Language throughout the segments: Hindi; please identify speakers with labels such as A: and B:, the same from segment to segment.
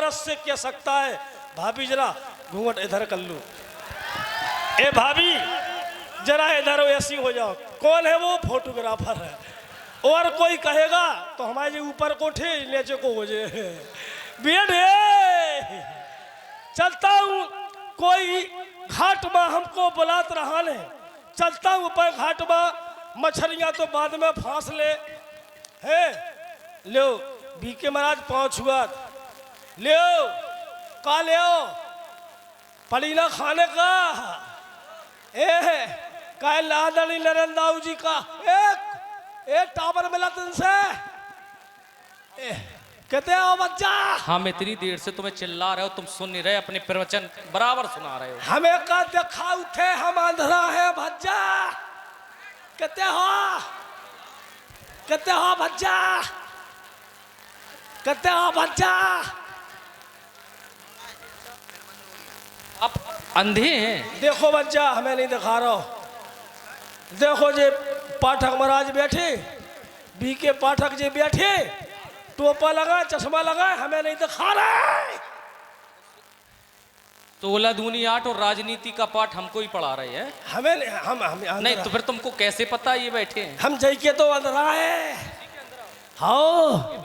A: औरत से क्या सकता है। भाभी जरा घूंघट इधर कर लो। ए भाभी जरा इधर ऐसी हो जाओ। कौन है वो? फोटोग्राफर है। और कोई कहेगा तो हमारे ऊपर को उठे नीचे को हो जाए। बेटे चलता हूँ, कोई घाट में हमको बुलात रहा ने। चलता हूँ ऊपर घाट में, मछलियाँ तो बाद में फांस ले है। लो बीके महाराज पहुँच हुआ। ले का ले पलीना खाने का का लादनी नरेंद्र दाऊ जी का एक टावर मिला तुमसे। कहते हो बच्चा?
B: हम इतनी देर से तुम्हें चिल्ला रहे हो, तुम सुन नहीं रहे, अपने प्रवचन बराबर सुना रहे हो।
A: हमें का देखा उठे, हम अंधरा है भज्जा। कहते हो भज्जा, कहते हो भज्जा।
B: आप अंधे हैं?
A: देखो बच्चा, हमें नहीं दिखा रहा हो। देखो जे पाठक महाराज बैठे, बीके पाठक जी बैठे, टोपा लगा, चश्मा लगा, हमें नहीं दिखा रहे।
B: तोला दूनी आठ और राजनीति का पाठ हमको ही पढ़ा रहे हैं।
A: हमें हम
B: नहीं तो फिर तुमको कैसे पता ये बैठे हैं?
A: हम जई के तो अंधरा है। हाँ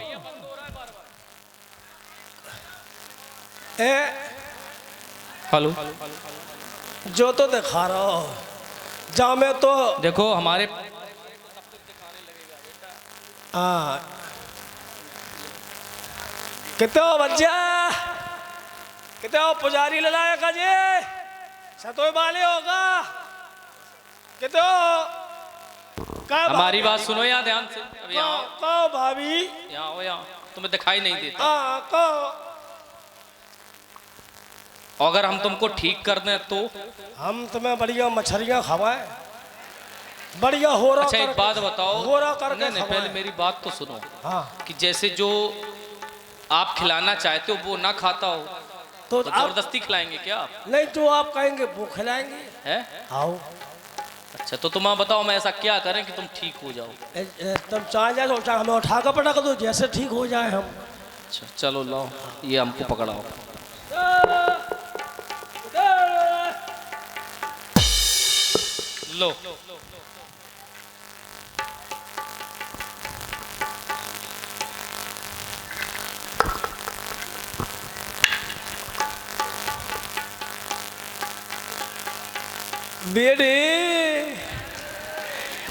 B: हेलो,
A: जो तो दिखा रहा हो जा में तो
B: देखो हमारे
A: कितने हो बच्चा, कितने हो पुजारी ललाया का जी सतोय वाले होगा। कितने हो
B: हमारी बात सुनो यहाँ ध्यान से। अभी
A: कहो भाभी,
B: यहाँ हो, यहाँ तुम्हें दिखाई नहीं देता।
A: कहो
B: अगर हम तुमको ठीक कर दें तो
A: हम तुम्हें बढ़िया मछलियाँ खवाएं, बढ़िया हो रहा।
B: अच्छा एक बात बताओ,
A: हो रहा करके
B: नहीं पहले मेरी बात तो सुनो।
A: हाँ
B: कि जैसे जो आप खिलाना चाहते हो वो ना खाता हो तो जबरदस्ती खिलाएंगे क्या आप?
A: नहीं, जो आप कहेंगे वो खिलाएंगे।
B: है
A: आओ।
B: अच्छा तो तुम बताओ मैं ऐसा क्या करें कि तुम ठीक हो जाओ?
A: तुम चाह जाए तो हमें उठा कर पटा कर दो, जैसे ठीक हो जाए हम।
B: अच्छा चलो लाओ, ये हमको पकड़ाओ। लो
A: बेटे,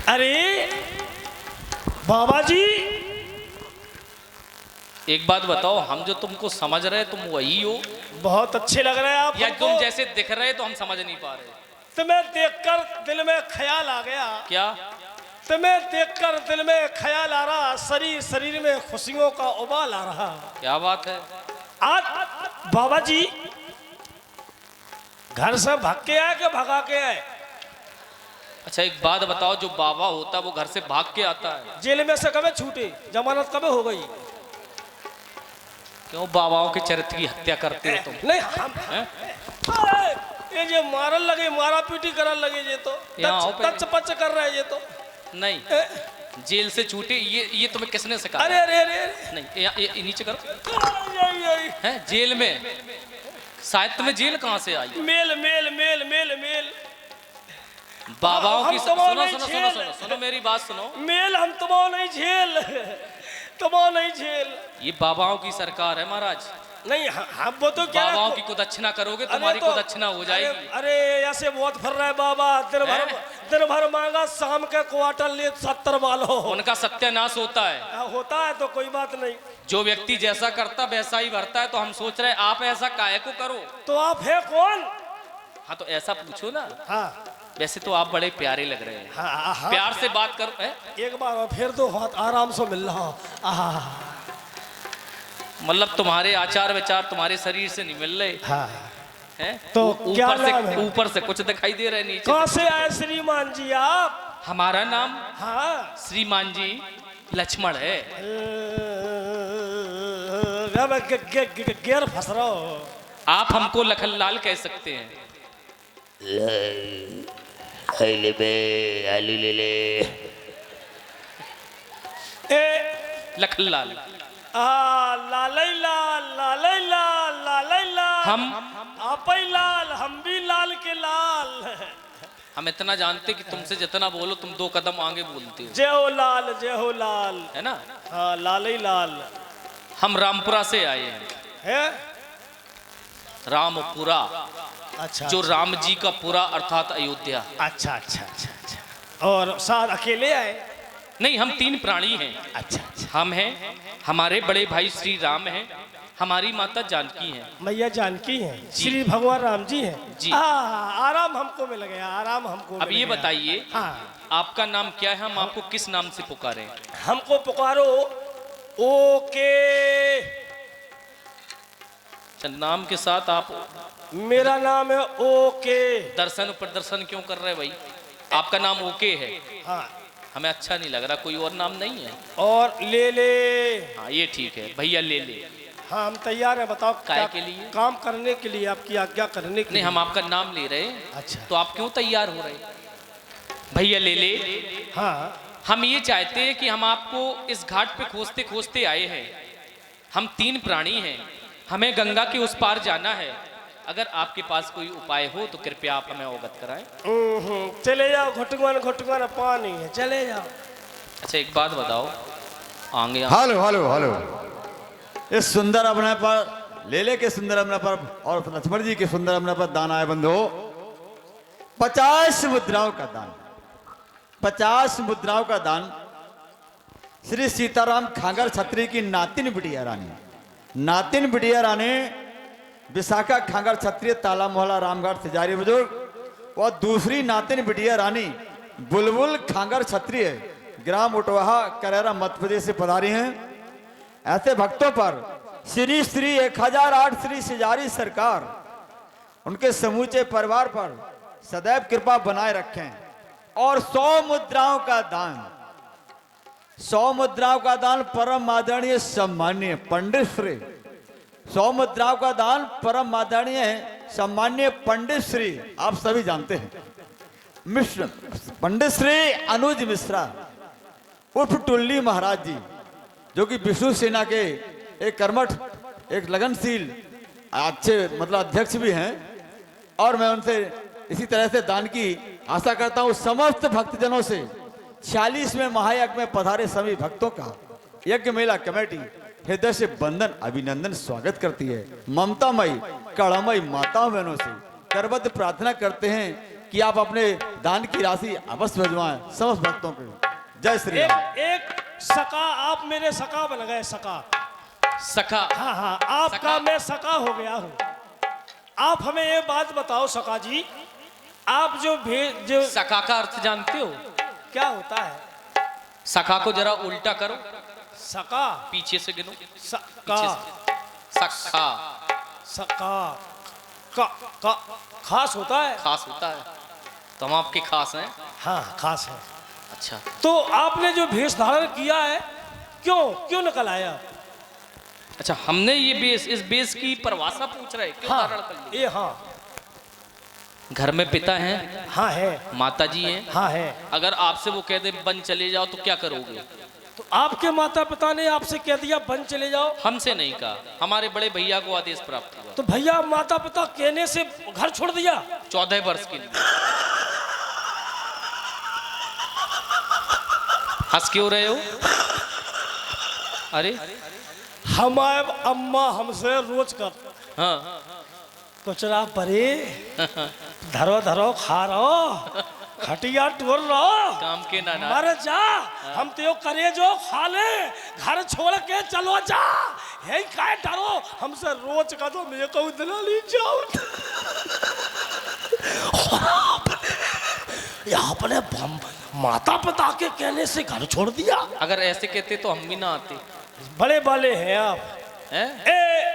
A: अरे बाबा जी
B: एक बात बताओ, हम जो तुमको समझ रहे तुम वही हो?
A: बहुत अच्छे लग रहे हैं आप
B: या
A: हमको।
B: तुम जैसे दिख रहे तो हम समझ नहीं पा रहे?
A: तुम्हें देखकर दिल में ख्याल आ गया।
B: क्या?
A: तुम्हें देखकर दिल में ख्याल आ रहा, शरीर में खुशियों का उबाल आ रहा।
B: क्या बात है?
A: आज बाबा जी घर से भाग के आए कि भगा के आए?
B: अच्छा एक बात बताओ, जो बाबा होता है वो घर से भाग के आता है?
A: जेल में से कब छूटे, जमानत कब हो गई?
B: क्यों बाबाओं के चरित्र की हत्या करते हो तुम?
A: नहीं हम ये जो मारन लगे, मारा पीटी करन लगे, ये तो टच पच कर रहे हैं। ये तो
B: नहीं, जेल से छूटे ये तुम्हें किसने सिखाया?
A: अरे अरे अरे
B: नहीं, ये नीचे करो। हैं जेल में? साहित्य में जेल कहाँ से आई?
A: मेल मेल मेल मेल मेल
B: बाबाओं की
A: सुनो
B: सुनो सुनो सुनो सुनो सुनो मेरी बात सुनो।
A: मेल हम तुमो नहीं झेल, तुमो नहीं झेल।
B: ये बाबाओं की सरकार है महाराज।
A: नहीं हम वो तो क्या
B: बाबाओं की कुदक्षिणा करोगे तुम्हारी कुदक्षिणा हो जाएगी।
A: अरे ऐसे बहुत फिर रहे बाबा, दिन भर मांगा, शाम के क्वार्टर ले 70 वालों।
B: उनका सत्यानाश होता है।
A: होता है तो कोई बात नहीं।
B: जो व्यक्ति जैसा करता वैसा ही भरता है। तो हम सोच रहे आप ऐसा काहे को करो?
A: तो आप है कौन?
B: हाँ तो ऐसा पूछो ना।
A: हाँ
B: वैसे तो आप बड़े प्यारे लग रहे हैं।
A: हाँ
B: प्यार से बात करो।
A: एक बार फिर दो हाथ आराम से मिल रहा।
B: मतलब तुम्हारे आचार विचार तुम्हारे शरीर से नहीं मिल रहे हैं?
A: तो
B: ऊपर से कुछ दिखाई दे रहे, नीचे
A: कहाँ से आए श्रीमान जी आप?
B: हमारा नाम
A: हाँ
B: श्रीमान जी लक्ष्मण है।
A: गेर फंस रहा हो
B: आप हमको लखनलाल कह सकते हैं।
C: ले बे आलू ले ले।
B: लखनलाल
A: लाल लाल लाल आप ही लाल, हम भी लाल के लाल।
B: हम इतना जानते कि तुमसे जितना बोलो तुम 2 कदम आगे बोलते हो।
A: जय हो लाल, जय हो लाल,
B: है ना?
A: हाँ लाल ही लाल।
B: हम रामपुरा से आए हैं। रामपुरा,
A: अच्छा,
B: जो राम जी का पुरा अर्थात अयोध्या।
A: अच्छा अच्छा अच्छा अच्छा। और साथ अकेले आए?
B: नहीं, हम 3 प्राणी हैं।
A: अच्छा अच्छा।
B: हम हैं, हमारे बड़े भाई श्री राम हैं, हमारी माता जानकी हैं।
A: मैया जानकी हैं, श्री भगवान राम जी हैं
B: जी।
A: आराम हमको मिल गया, आराम हमको
B: अब
A: मिल
B: ये
A: गया।
B: बताइए,
A: हाँ,
B: आपका नाम क्या है? हम आपको किस नाम से पुकारें?
A: हमको पुकारो ओके।
B: नाम के साथ आप?
A: मेरा नाम है ओके।
B: दर्शन प्रदर्शन क्यों कर रहे भाई? आपका नाम ओके है।
A: हाँ,
B: हमें अच्छा नहीं लग रहा, कोई और नाम नहीं है?
A: और ले ले।
B: हाँ ये ठीक है भैया, ले ले।
A: हाँ हम तैयार हैं, बताओ
B: काय
A: क्या
B: के लिए?
A: काम करने के लिए, आपकी आज्ञा करने के
B: नहीं,
A: लिए।
B: हम आपका नाम ले रहे हैं।
A: अच्छा,
B: तो आप क्यों तैयार हो रहे? भैया ले ले।
A: हाँ
B: हम ये चाहते हैं कि हम आपको इस घाट पे खोजते खोजते आए हैं। हम 3 प्राणी हैं, हमें गंगा के उस पार जाना है। अगर आपके पास कोई उपाय हो तो कृपया आप हमें अवगत कराएं।
A: चले जाओ, घुटुआन घुटुआन पानी है, चले जाओ।
B: अच्छा एक बात बताओ, आगे
D: हेलो हेलो हेलो, इस सुंदर अपने पर लेले के सुंदर अपने पर और लक्ष्मण जी के सुंदर अपने पर दान आए बंधु। 50 मुद्राओं का दान, 50 मुद्राओं का दान श्री सीताराम खांगर छत्री की नातिन बिटिया रानी, नातिन बिटिया रानी विशाखा खांगर छत्री, ताला मोहल्ला रामघाट तिजारी बुजुर्ग। और दूसरी नातिन बिटिया रानी बुलबुल खांगर छत्री, ग्राम उटवाहा करेरा मध्य प्रदेश से पधारी हैं। ऐसे भक्तों पर श्री श्री 1008 श्री सिजारी सरकार उनके समूचे परिवार पर सदैव कृपा बनाए रखें। और 100 मुद्राओं का दान, 100 मुद्राओं का दान परम आदरणीय सम्मान्य पंडित श्री, 100 मुद्राओं का दान परम आदरणीय सम्मान्य पंडित श्री, आप सभी जानते हैं, मिश्र पंडित श्री अनुज मिश्रा उर्फ टुल्ली महाराज जी, जो कि विष्णु सेना के एक कर्मठ, एक लगनशील अच्छे मतलब अध्यक्ष भी हैं। और मैं उनसे इसी तरह से दान की आशा करता हूं। समस्त भक्तजनों से 46वें महायज्ञ में पधारे सभी भक्तों का यज्ञ मेला कमेटी हृदय से वंदन अभिनंदन स्वागत करती है। ममतामयी करुणामयी माताओं बहनों से करबद्ध प्रार्थना करते हैं कि आप अपने दान की राशि अवश्य भिजवाएं समस्त भक्तों को। जय श्री राम।
A: एक सका, आप मेरे सका बन गए, सका।
B: सखा?
A: हाँ हाँ, आपका
B: सका?
A: मैं सका हो गया हूँ। आप हमें ये बात बताओ सका जी, आप जो
B: सखा का अर्थ जानते हो?
A: क्या होता है?
B: सखा को जरा उल्टा करो,
A: सका,
B: पीछे से गिनो।
A: सका,
B: सखा,
A: सका, का खास होता है।
B: खास होता है, तो हम आपके खास हैं।
A: हाँ खास है।
B: अच्छा,
A: तो आपने जो भेष धारण किया है, क्यों निकल आया?
B: अच्छा हमने ये बेस, इस बेस की परिभाषा पूछ रहे, क्यों धारण कर लिया?
A: ये हाँ,
B: घर में पिता हैं,
A: हाँ है,
B: माता जी हैं,
A: हाँ है।
B: अगर आपसे वो कह दे बन चले जाओ तो क्या करोगे?
A: तो आपके माता पिता ने आपसे कह दिया बन चले जाओ?
B: हमसे नहीं कहा, हमारे बड़े भैया को आदेश प्राप्त हुआ।
A: तो भैया माता पिता कहने से घर छोड़ दिया?
B: 14 वर्ष के लिए। हंस क्यों रहे हो? अरे
A: हमारे अम्मा हमसे रोज कर
B: हाँ
A: कुचरा परे धरो धरो खा रहो, खटिया टोर रहो,
B: काम के नाना।
A: मर जा, हम तो करे जो खा ले, घर छोड़ के चलो जा, यही काय डरो हमसे रोज का। तो मैं कहूँ दलाली जाओ आपने माता पिता के कहने से घर छोड़ दिया?
B: अगर ऐसे कहते तो हम भी ना आते।
A: बड़े वाले हैं आप
B: हैं?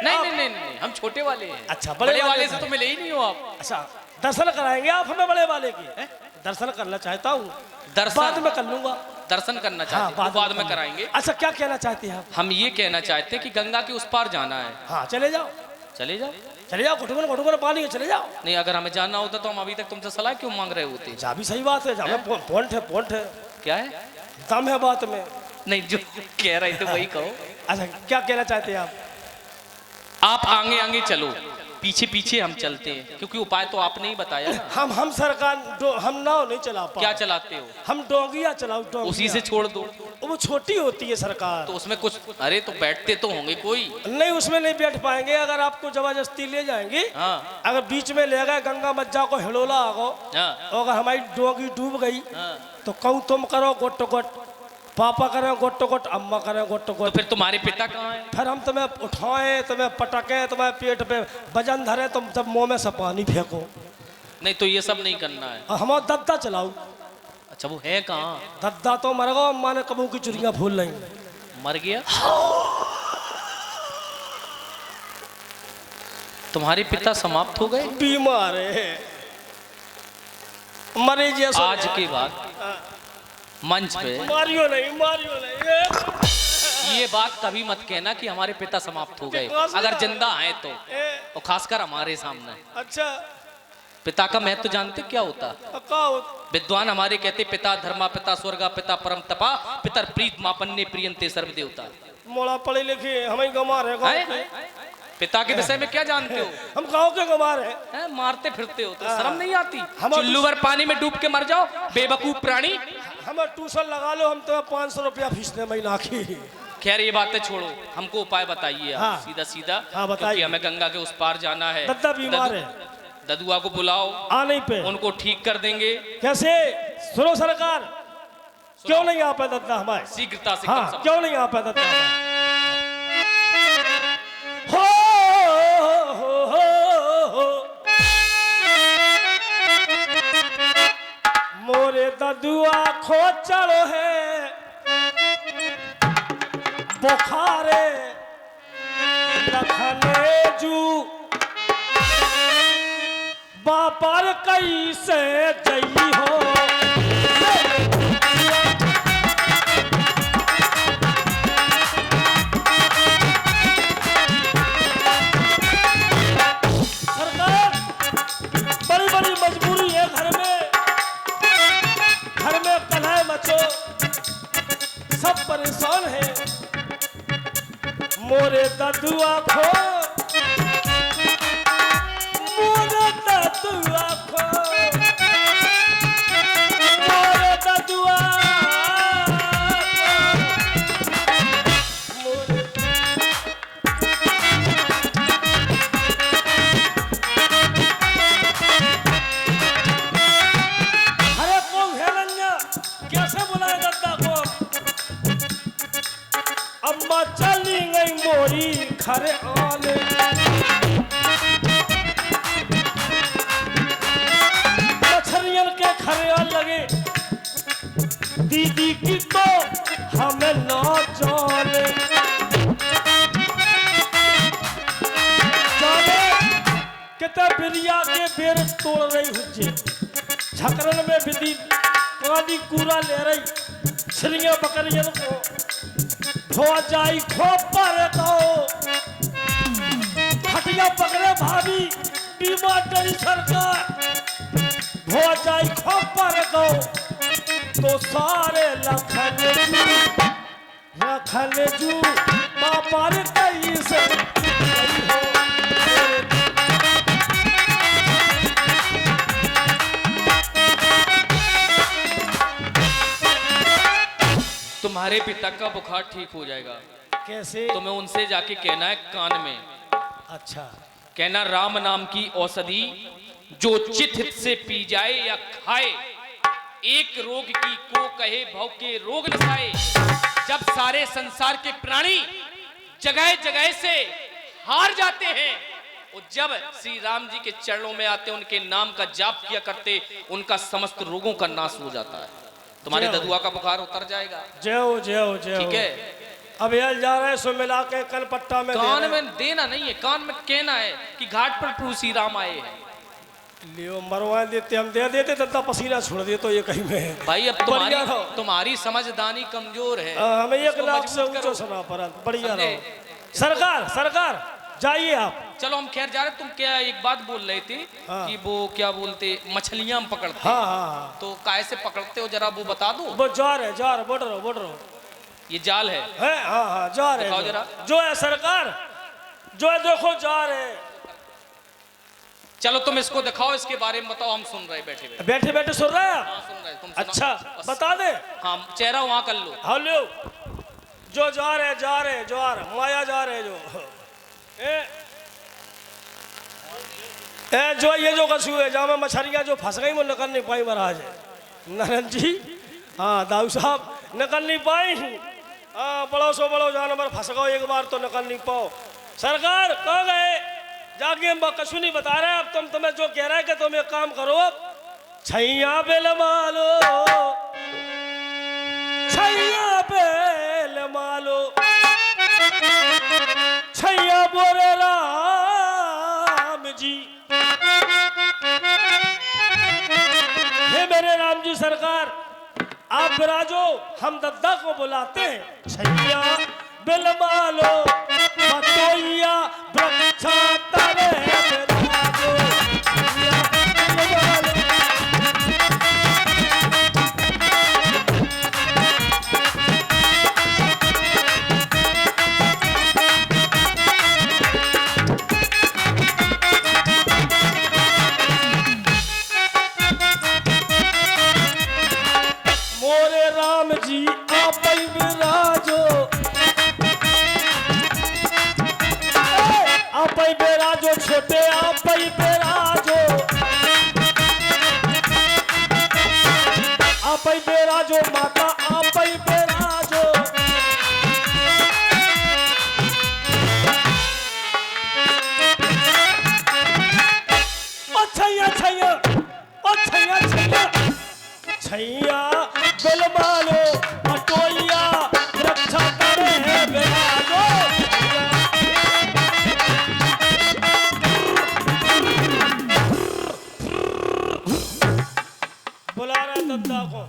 B: नहीं,
A: आप,
B: नहीं नहीं नहीं, हम छोटे वाले हैं।
A: अच्छा,
B: बड़े वाले से तो मिले ही नहीं हो आप।
A: अच्छा दर्शन कराएंगे आप हमें बड़े वाले की? दर्शन करना चाहता हूँ,
B: दर्शन
A: बाद में कर लूंगा।
B: दर्शन करना चाहते हैं, बाद में कराएंगे।
A: अच्छा क्या कहना चाहते हैं आप?
B: हम ये कहना चाहते हैं कि गंगा के उस पार जाना है।
A: हाँ चले जाओ,
B: चले जाओ,
A: चले जाओ, घुटुगन घुटुगन पानी है, चले जाओ।
B: नहीं अगर हमें जानना होता तो हम अभी तक तुमसे सलाह क्यों मांग रहे होते?
A: जा भी सही बात है, जा में पॉइंट है, पॉइंट है,
B: क्या है?
A: दम है बात में।
B: नहीं जो कह रहे थे वही कहो।
A: अच्छा क्या कहना चाहते हैं आप?
B: आप आगे आगे चलो, पीछे पीछे हम चलते हैं, क्योंकि उपाय तो आपने ही बताया ना।
A: हम सरकार हम नाव नहीं चला पा।
B: क्या चलाते हो?
A: हम डोंगिया चलाओ, डोंगिया।
B: उसी से छोड़ दो।
A: वो छोटी होती है सरकार।
B: तो उसमें कुछ, अरे तो बैठते तो होंगे कोई।
A: नहीं, उसमें नहीं बैठ पाएंगे। अगर आपको जबरदस्ती ले जाएंगे,
B: हाँ
A: अगर बीच में ले गए गंगा मज्जा को हिलोला आगो,
B: हाँ
A: और अगर हमारी डोंगी डूब गई
B: हाँ।
A: तो कहूँ तुम करो गोट गोट, पापा करें गोट गोट, अम्मा करें गोट
B: तो
A: गोट।
B: फिर तुम्हारे पिता कहाँ हैं?
A: फिर हम तुम्हें उठाएं, तुम्हें पटके, तुम्हें पेट पे वजन धरे, तुम जब मुंह में से पानी फेंको।
B: नहीं तो ये सब नहीं करना है।
A: और हमारा दद्दा चलाओ।
B: अच्छा वो है कहाँ?
A: दद्दा तो मर गो, अम्मा ने कबू की चुरियां भूल रही।
B: मर गया? तुम्हारे पिता समाप्त हो गए?
A: बीमार है, मरे जैसे।
B: आज के बाद मंच पे
A: मारियो नहीं।
B: ये बात कभी मत कहना कि हमारे पिता समाप्त हो गए। अगर जिंदा हैं तो, और खासकर हमारे सामने।
A: अच्छा,
B: पिता का महत्व जानते क्या होता? विद्वान हमारे कहते पिता धर्मा, पिता स्वर्गा, पिता परम तपा, पितर प्रीत मापन्ने प्रियंते सर्व देवता।
A: मोड़ा पढ़े लिखे हमें गंवार है गाँव के।
B: पिता के विषय में क्या जानते हो?
A: हम गाँव के गंवार है।
B: मारते फिरते हो तो शर्म नहीं आती?
A: हम
B: चुल्लू भर पानी में डूब के मर जाओ, बेवकूफ प्राणी।
A: हमें ट्यूशन लगा लो, हम तुम्हें 500 रुपया फीस दे महीना की।
B: खैर ये बातें छोड़ो, हमको उपाय बताइए आप।
A: हाँ।
B: सीधा सीधा।
A: हाँ, बताइए।
B: क्योंकि हमें गंगा के उस पार जाना है।
A: दद्दा बीमार है।
B: ददुआ को बुलाओ,
A: आने पे
B: उनको ठीक कर देंगे।
A: कैसे? सुनो सरकार, क्यों नहीं आ पाए दद्दा हमारे?
B: शीघ्रता से।
A: हाँ,
B: कम
A: क्यों नहीं आ पाए दद्दा हमारे? मोरे ददुआ खो चढ़ो है बुखारे लखने जू बापर कैसे जई हो। सरकार, बड़ी बड़ी मजबूरी है घर में कलह मचो, सब परेशान है। मोरे ददुआ खो, मोरे ददुआ खो, मोरे ददुआ मोरे। अरे कौन है रंजा? कैसे बुलाए दद्दा को? अम्मा चली गई मोरी खरे आने, मछलियन के खरे आने लगे। दीदी की तो हमें ना जाने, जाने कितने बिरिया के बेर तोड़ रही हुज्जे, झकरन में विधि काली कूड़ा ले रही। छिलियां बकरियन को धो जाई खोपर दो, खटिया पकड़े भाभी बीमार डरी सरकार। धो जाई खोपर दो तो सारे लखन जू बापर कैसे हो।
B: तुम्हारे पिता का बुखार ठीक हो जाएगा।
A: कैसे?
B: तुम्हें उनसे जाके कहना है कान में।
A: अच्छा,
B: कहना राम नाम की औषधि जो चित हित से पी जाए या खाए, एक रोग की को कहे भव के रोग नसाए। जब सारे संसार के प्राणी जगह जगह से हार जाते हैं, और जब श्री राम जी के चरणों में आते, उनके नाम का जाप किया करते, उनका समस्त रोगों का नाश हो जाता है। तुम्हारे ददुआ का बुखार उतर जाएगा।
A: जय जय।
B: ठीक है,
A: अब ये जा रहे सो मिला के कल पट्टा में
B: कान में देना नहीं है, कान में कहना है कि घाट पर प्रभु श्री राम आए हैं।
A: लियो मरवा देते, हम दे देते दद्दा पसीना छोड़ दे तो ये कहीं में।
B: भाई अब तुम्हारी समझदारी कमजोर है।
A: हमें 1
B: उसको
A: लाख से
B: मजबूत
A: ऊंचा
B: करो।
A: सुना पड़ा। बढ़िया
B: समझे?
A: रहो। सरकार जाइए आप।
B: चलो हम खैर जा रहे। तुम क्या एक बात बोल रहे थे?
A: हाँ।
B: कि वो क्या बोलते, मछलियां हम पकड़ते।
A: हाँ हाँ,
B: तो काय से पकड़ते हो जरा वो बता दो।
A: वो जार है, जार बोल रहो।
B: ये जाल है?
A: हाँ जार है।
B: दिखाओ जरा।
A: जो है सरकार, जो है देखो जार है।
B: चलो तुम इसको दिखाओ, इसके बारे में बताओ, हम सुन रहे बैठे बैठे।
A: बैठे बैठे सुन रहे हैं आप?
B: हाँ, सुन रहे, तुम सुनाओ।
A: अच्छा
B: बस।
A: बता दे।
B: हाँ, चेहरा वहां कर लो।
A: हेलो, जो जा रहे जो आ रहे माया जा रहे जो जो ये जो कछू है जहाँ में मछलियाँ जो फंस गई वो निकल नहीं पाई महाराज नारायण जी। हाँ दाऊ साहब निकल नहीं पाई। हाँ बड़ो सो बड़ो जानवर फंस गओ एक बार तो निकल नहीं पाओ। सरकार कहाँ गए? जाके हम कछु नहीं बता रहे। अब तुम्हें जो कह रहा है कि तुम एक काम करो, छैया बेल मालो, छैया बेल मालो, छैया बोरे राम जी। हे मेरे राम जी सरकार, आप विराजो, हम दद्दा को बुलाते हैं। छैया बेल मालो बतोइया वृक्षा तरे विराजो, छैया बेल मालो। मोरे राम जी आप विराजो, आप विराजो छोटे आप विराजो, आप विराजो माता आप विराजो। ओ छैया छैया, ओ छैया छैया, छैया बेल मालो बटोइया रक्षा करे है विराजो। बुला रहे दद्दा को,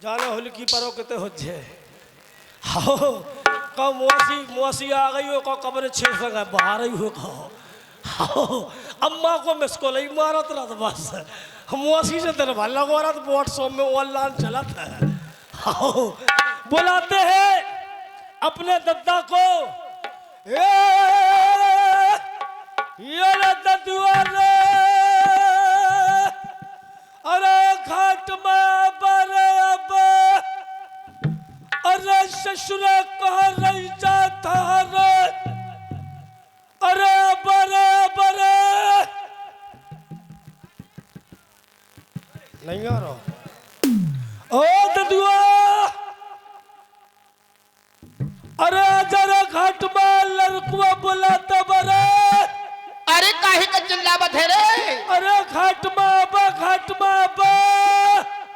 A: जाने हुलकी परो किते हो जे। हाओ का मुआसी आ गई हो, का कब्र छे सगा बाहर ही हो का। हाओ अम्मा को मिसको लई मारत रहा था बस। मुआसी से तेरे भल्ला को रहा था व्हाट्सएप में ऑनलाइन चला था। हाओ बुलाते हैं अपने दद्दा को। ये रे दद्दुआ रे, अरे घाट में बरे अब, अरे ससुर कह रही जाता रे, अरे बरे बरे नहीं आ रहा। ओ ददुआ, अरे जरा घाट में लड़कुआ बुलाता बरे।
C: अरे काहे का चिल्लावत है रे?
A: अरे घाट में आबा, घाट में आबा।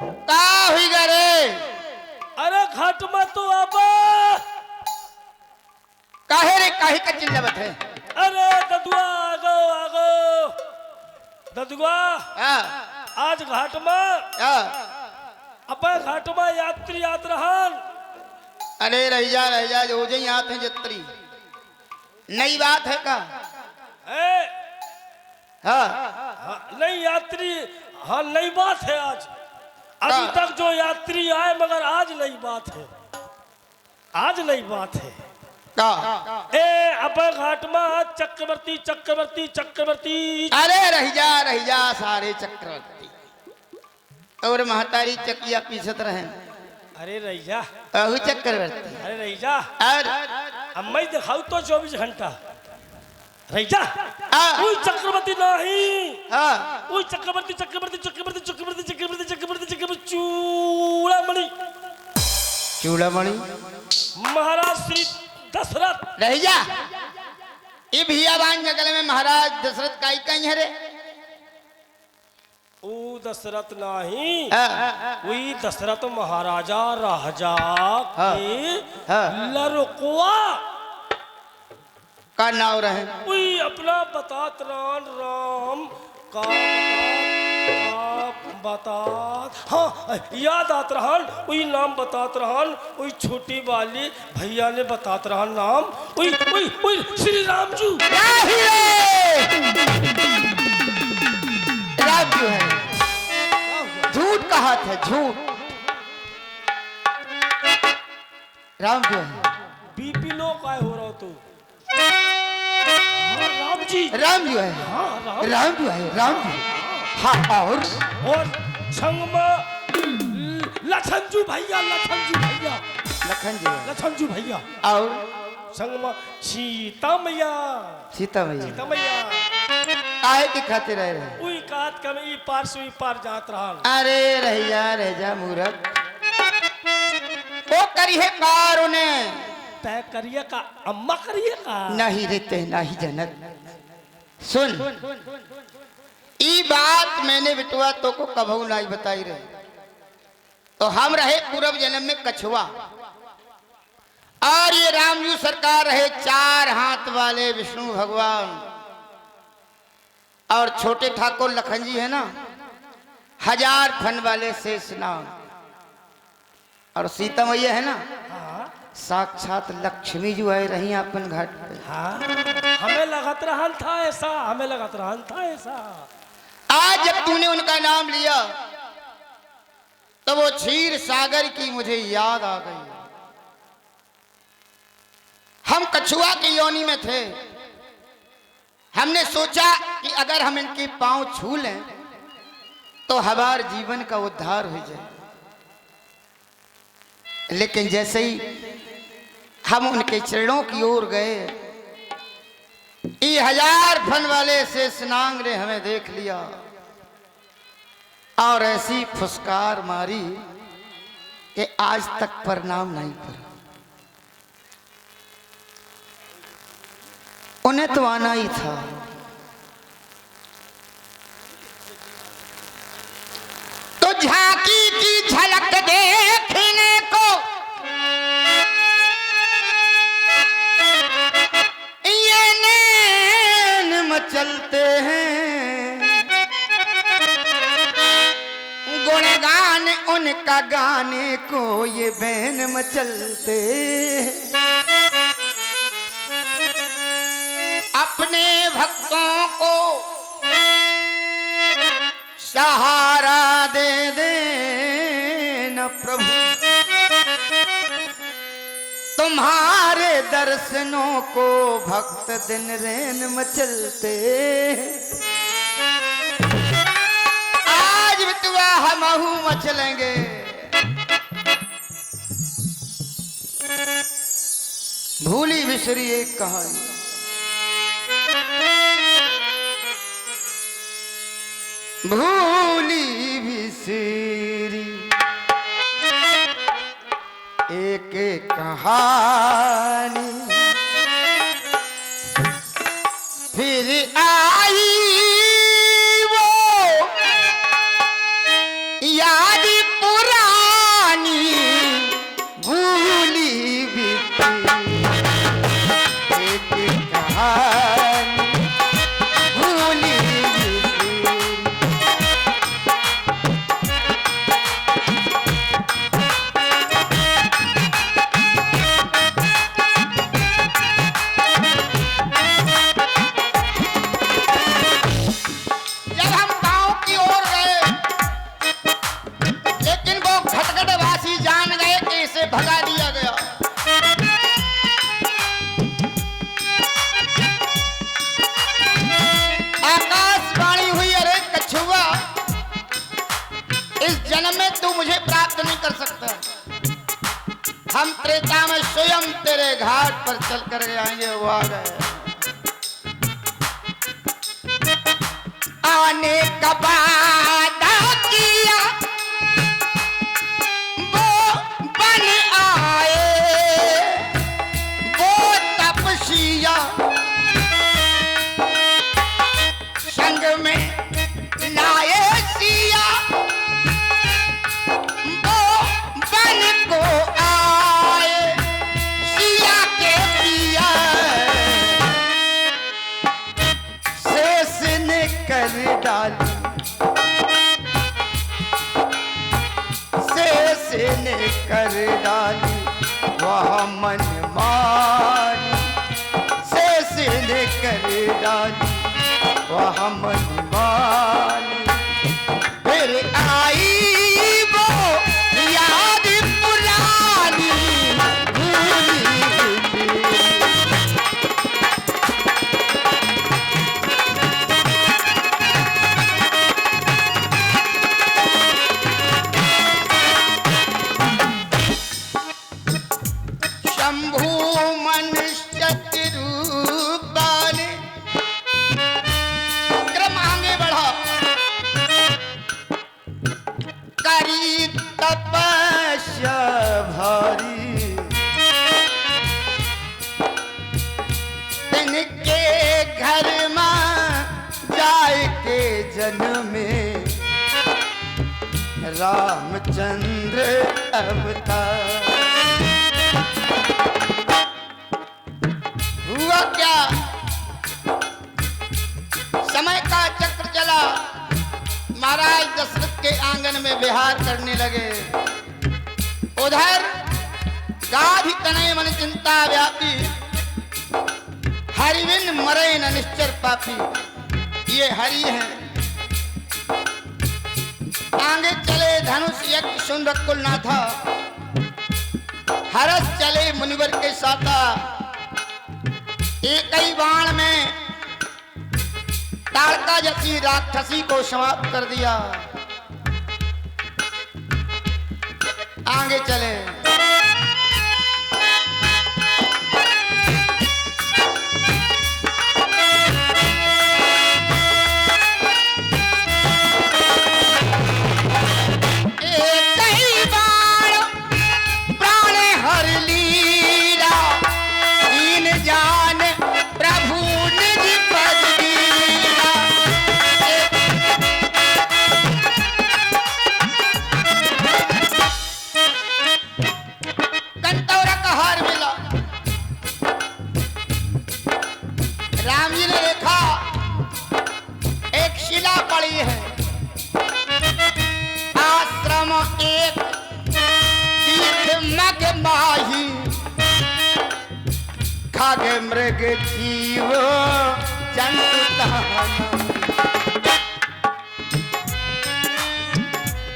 C: का हुई गा रे?
A: अरे घाट में तो आबा।
C: काहे रे, काहे का चिल्लावत है?
A: अरे ददुआ आगो आगो। ददुआ आज घाट में अपने घाट में यात्री आत रहन।
C: अरे रह जा जो जे आते हैं जत्री नई बात है का? हाँ
A: नई यात्री, हाँ नई बात है आज। अभी तक जो यात्री आए मगर आज नई बात है, आज नई बात है।
C: का?
A: अपने घाट में चक्रवर्ती चक्रवर्ती चक्रवर्ती।
C: अरे रह जा सारे चक्रवर्ती और महतारी चकिया पीसत रहे।
A: अरे रैया,
C: अहु चक्रवर्ती।
A: अरे रैया,
C: और
A: अब मैं दिखाऊ तो 24 घंटा रैया। कोई चक्रवर्ती नहीं, कोई चक्रवर्ती चक्रवर्ती चक्रवर्ती चक्रवर्ती चक्रवर्ती चक्रवर्ती चक्रवर्ती चूड़ामणि,
C: चूड़ामणि
A: महाराज श्री दशरथ।
C: रह जा, ये भियाबान जंगल में महाराज दशरथ काई कहीं है रे?
A: ओ दशरथ नहीं, वही दशरथ महाराजा राजा के लड़कुआ
C: का नाव रहे।
A: वही अपना बतात राम का बतात, हाँ याद आत रहन, वही नाम बतात रहन। वही छोटी वाली भैया ने बतात रहन नाम, वही वही वही श्री राम जी।
C: राम जो है झूठ कहा था, झूठ। राम जो है
A: बीपी लो काय हो रहा तू? हाँ, राम जी।
C: राम जी है।
A: हाँ राम।
C: राम जी है, राम जी। हाँ और
A: संग में लखनजू भैया, लखनजू भैया,
C: लखन जी है।
A: लखनजू भैया
C: और
A: संग में सीता मैया,
C: सीता मैया।
A: सीता मैया
C: काहे के खातिर रह रहे?
A: उई कात कम ई पार से उई पार जात रहा।
C: अरे रह जा मूर्ख। वो करी है कार उन्हें
A: तय करिए का, अम्मा करिए का।
C: नहीं रहते नहीं जनक। सुन, ई बात मैंने बिटुआ तो को कभू नहीं बताई रहे। तो हम रहे पूर्व जन्म में कछुआ, और ये रामजू सरकार रहे 4 हाथ वाले विष्णु भगवान, और छोटे ठाकुर लखन जी है ना 1000 फन वाले शेषनाग, और सीता मैया है ना
A: हाँ
C: साक्षात लक्ष्मी जो है रही अपन घाट पे।
A: हाँ हमें लगत रहन था ऐसा, हमें लगत रहन था ऐसा।
C: आज जब तूने उनका नाम लिया तो वो क्षीर सागर की मुझे याद आ गई। हम कछुआ की योनि में थे, हमने सोचा कि अगर हम इनके पांव छू लें तो हमारे जीवन का उद्धार हो जाए। लेकिन जैसे ही हम उनके चरणों की ओर गए, ये 1000 फन वाले शेषनाग ने हमें देख लिया और ऐसी फुसकार मारी कि आज तक प्रणाम नहीं करा। उन्हें तो आना ही था। तो झांकी की झलक देखने को ये नैन मचलते हैं, गुणगान उनका गाने को ये बैन मचलते हैं। अपने भक्तों को सहारा दे देना प्रभु, तुम्हारे दर्शनों को भक्त दिन रैन मचलते। आज बिटुआ हमहू मचलेंगे। भूली बिसरी एक कहानी। भूली बिसरी एक कहानी, फिर आई वो याद पुरानी। भूली बिसरी एक कहानी, भूली भगा दिया गया। आकाशवाणी हुई, अरे कछुआ इस जन्म में तू मुझे प्राप्त नहीं कर सकता। हम त्रेता में स्वयं तेरे घाट पर चल कर आएंगे। वो आ गए। आने का वादा किया संग में लाए सिया, वो बन को आए सिया के पिया। शेष ने कर डाली, शेष ने कर डाली वह मन मानी। शेष ने कर डाली वह मन मानी। फिर आई वो याद पुरानी। भूली तन में रामचंद्र अवतार। हुआ क्या, समय का चक्र चला, महाराज दशरथ के आंगन में विहार करने लगे। उधर गाधि तनय मन चिंता व्यापी, हरिविन मरे न निश्चर पापी। ये हरि हैं। आगे चले धनुष यज्ञ सुन रकुल नाथा, हरस चले मुनिवर के साथा। एक ही बाण में ताड़का जैसी राक्षसी को समाप्त कर दिया। आगे चले खागे मृग जीव जंतु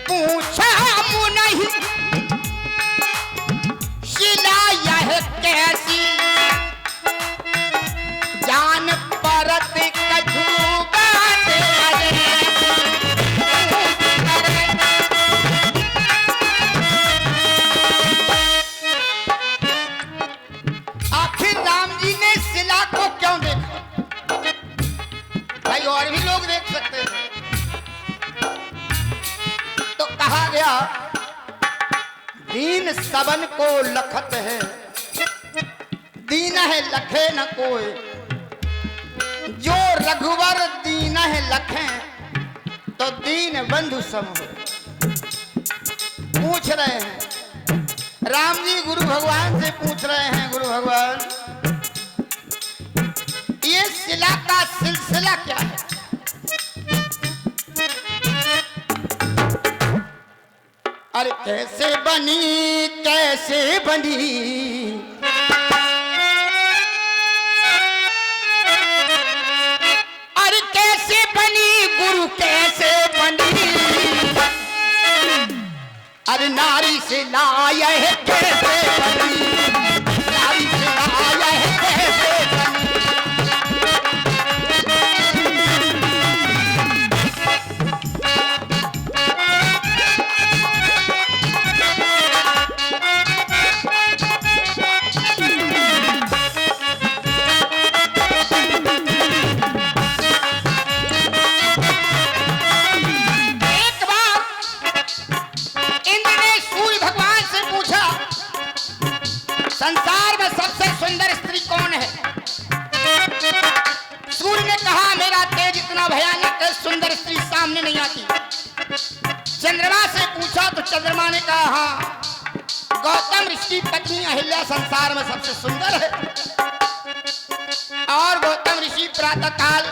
C: पूछा मुनि शिला यह कैसी, जान परत कछु बात आखिर राम जी ने शिला को क्यों देखा? भाई और भी लोग देख सकते थे। तो कहा गया दीन सबन को लखत है, दीन है लखे न कोई। जो रघुवर दीन है लखे, तो दीन बंधु सम हो। पूछ रहे हैं राम जी, गुरु भगवान से पूछ रहे हैं, गुरु भगवान ये शिला का सिलसिला क्या है? अरे कैसे बनी, कैसे बनी, अरे कैसे बनी गुरु, कैसे बनी? अरे नारी से लाया है कैसे बनी, नारी से लाया है कैसे बनी? संसार में सबसे सुंदर स्त्री कौन है? सूर्य ने कहा मेरा तेज इतना भयानक है, सुंदर स्त्री सामने नहीं आती। चंद्रमा से पूछा तो चंद्रमा ने कहा हाँ, गौतम ऋषि पत्नी अहिल्या संसार में सबसे सुंदर है। और गौतम ऋषि प्रातः काल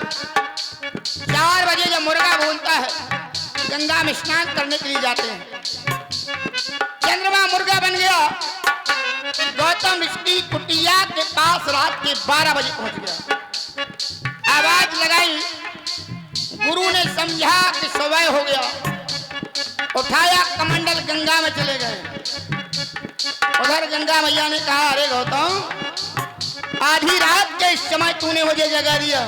C: 4 बजे जब मुर्गा बोलता है, गंगा में स्नान करने के लिए जाते हैं। चंद्रमा मुर्गा बन गया। गौतम ऋषि कुटिया के पास रात के 12 बजे पहुंच गया। आवाज लगाई, गुरु ने समझा कि सुबह हो गया, उठाया कमंडल गंगा में चले गए। उधर गंगा मैया ने कहा अरे गौतम, आधी रात के इस समय तूने मुझे जगा दिया,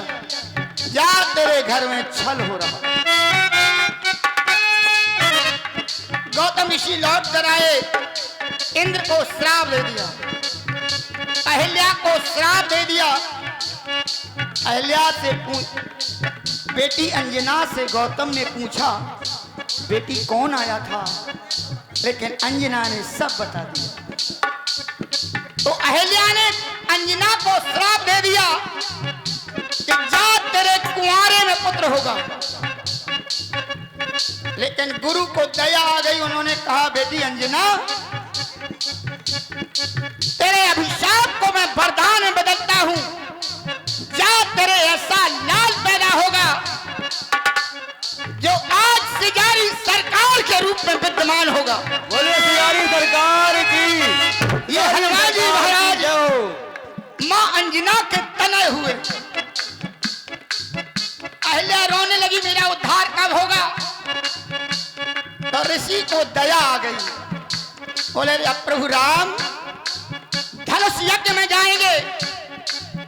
C: जा तेरे घर में छल हो रहा। गौतम ऋषि लौट कर आए, इंद्र को श्राप दे दिया, अहिल्या को श्राप दे दिया। अहिल्या से बेटी अंजना से गौतम ने पूछा बेटी कौन आया था, लेकिन अंजना ने सब बता दिया। तो अहिल्या ने अंजना को श्राप दे दिया कि जा तेरे कुंवारे में पुत्र होगा। लेकिन गुरु को दया आ गई। उन्होंने कहा बेटी अंजना, तेरे अभिशाप को मैं वरदान में बदलता हूं। जा, तेरे ऐसा लाल पैदा होगा जो आज सिजारी सरकार के रूप में विद्यमान होगा।
D: बोले सियारी सरकार की।
C: ये हनुमान जी महाराज मां अंजना के तने हुए। अहिल्या रोने लगी, मेरा उद्धार कब होगा? तो ऋषि को दया आ गई। बोले अब प्रभु राम धनुष यज्ञ में जाएंगे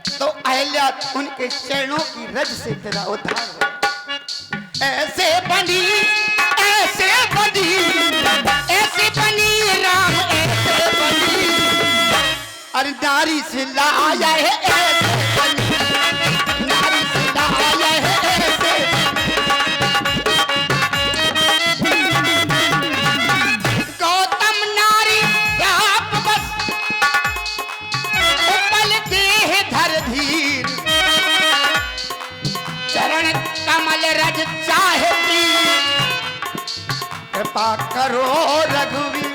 C: तो अहिल्या उनके चरणों की रज से तेरा उद्धार होगा। ऐसे बनी, ऐसे बनी, ऐसे बनी राम, ऐसे बनी, और नारी से लाया है ऐसे बनी, नारी से लाया है ऐसे। गौतम नारी आप बस उपल देह धर धीर, चरण कमल रज चाहती, कृपा करो रघुवीर।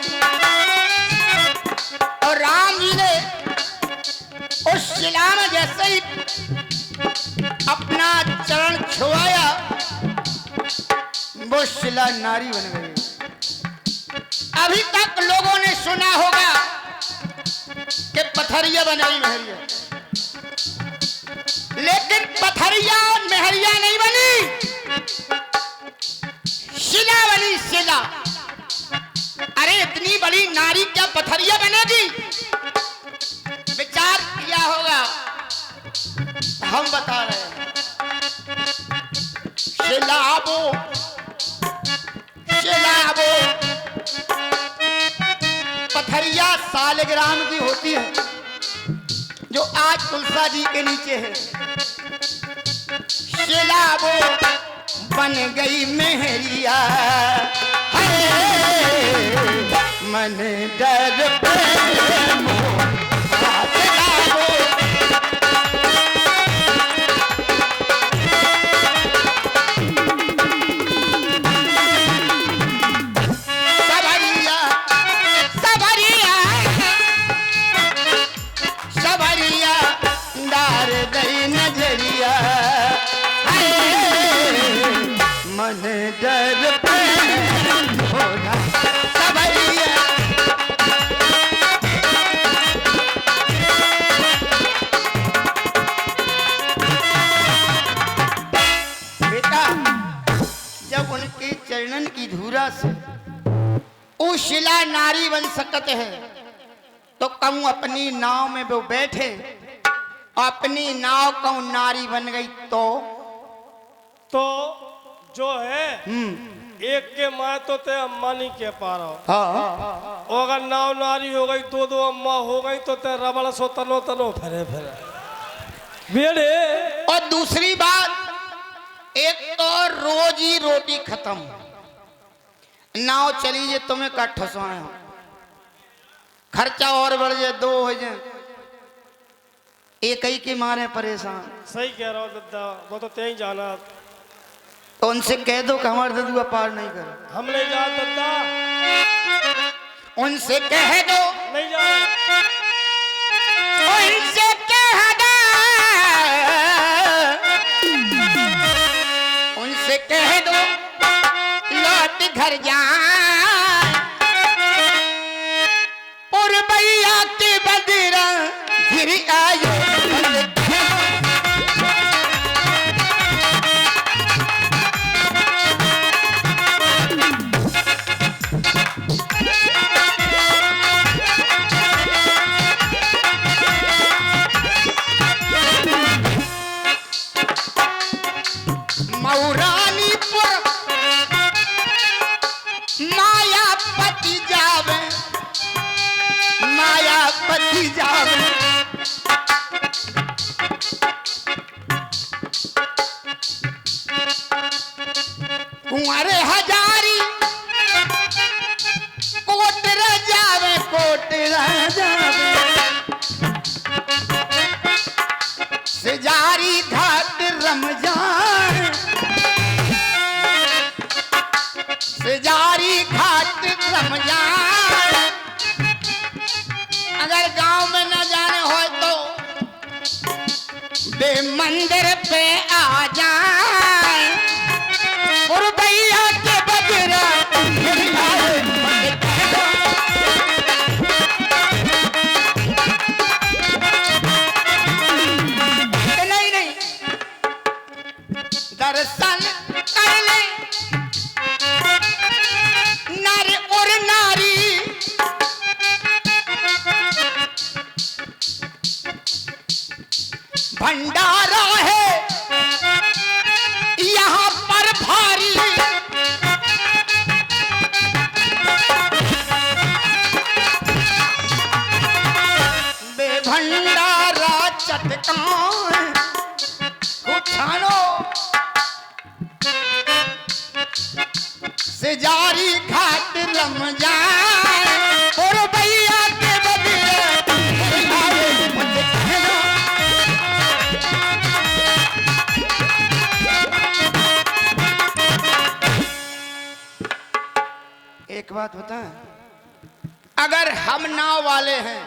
C: और राम जी ने उस शिला में जैसे ही अपना चरण छुआया, वो शिला नारी बन गई। अभी तक लोगों ने सुना होगा कि पथरिया बनाई महरिया, लेकिन पथरिया और महरिया नहीं बनी, शिला बनी, शिला। अरे इतनी बड़ी नारी क्या पथरिया बनेगी? विचार किया होगा, हम बता रहे हैं। शिलाबो, शिलाबो पथरिया सालग्राम की होती है, जो आज तुलसा जी के नीचे है। शिला वो बन गई मेहरिया, मन डर पे मन डर पे होना सबरिया। बेटा, जब उनके चरणन की धूरा से वो शिला नारी बन सकते हैं, तो कहूं अपनी नाव में वो बैठे, अपनी नाव कहूं नारी बन गई तो
A: जो है एक के माँ तो ते अम्मा नहीं कह पा रहा।
C: हाँ,
A: और अगर नाव नारी हो गई, दो दो अम्मा हो गई, तो ते रबड़ सो तनो तनो फिरे फिरे बेड़े।
C: और दूसरी बात, एक तो रोजी रोटी खत्म, नाव चली जे तुम्हें कट्ठ सोया, खर्चा और बढ़ जाए, दो हो जाए, एक ही के मारे परेशान।
A: सही कह रहा हो दद्दा, वो तो ते ही जाना।
C: तो उनसे कह दो कि हमारे ददुआ पार नहीं करे।
A: हम नहीं जा दद्दा,
C: उनसे कह दो
A: नहीं जा।
C: उनसे कह दो, उनसे कह दो लौट घर जाए, और भैया के बदरा गिर आयो। मऊरानीपुर मायापति जावे, मायापति जावे, कुंवरे हजारी कोट रह जावे, कोट रह जावे, सिजारी घाट रम जाए, जारी घाट रमजान। अगर गांव में न जाने हो तो बे मंदिर पे आ जाए और भैया के बजरा नहीं दर्शन कर ले नर और नारी। भंडारा है यहाँ पर भारी। बेभंडारा चटकान उठानो से जारी घाट रमजान और भैया के बदले मुझे कहना। एक बात बताएं, अगर हम नाव वाले हैं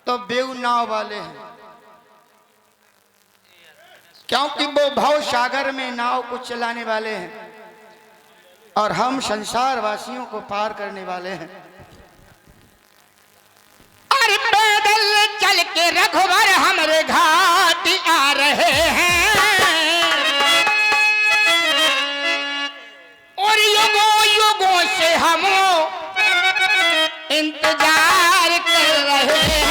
C: तो बेऊ नाव वाले हैं, क्योंकि वो भव सागर में नाव को चलाने वाले हैं और हम संसार वासियों को पार करने वाले हैं। और पैदल चल के रघुवर हमारे घाट आ रहे हैं और युगों युगों से हम इंतजार कर रहे हैं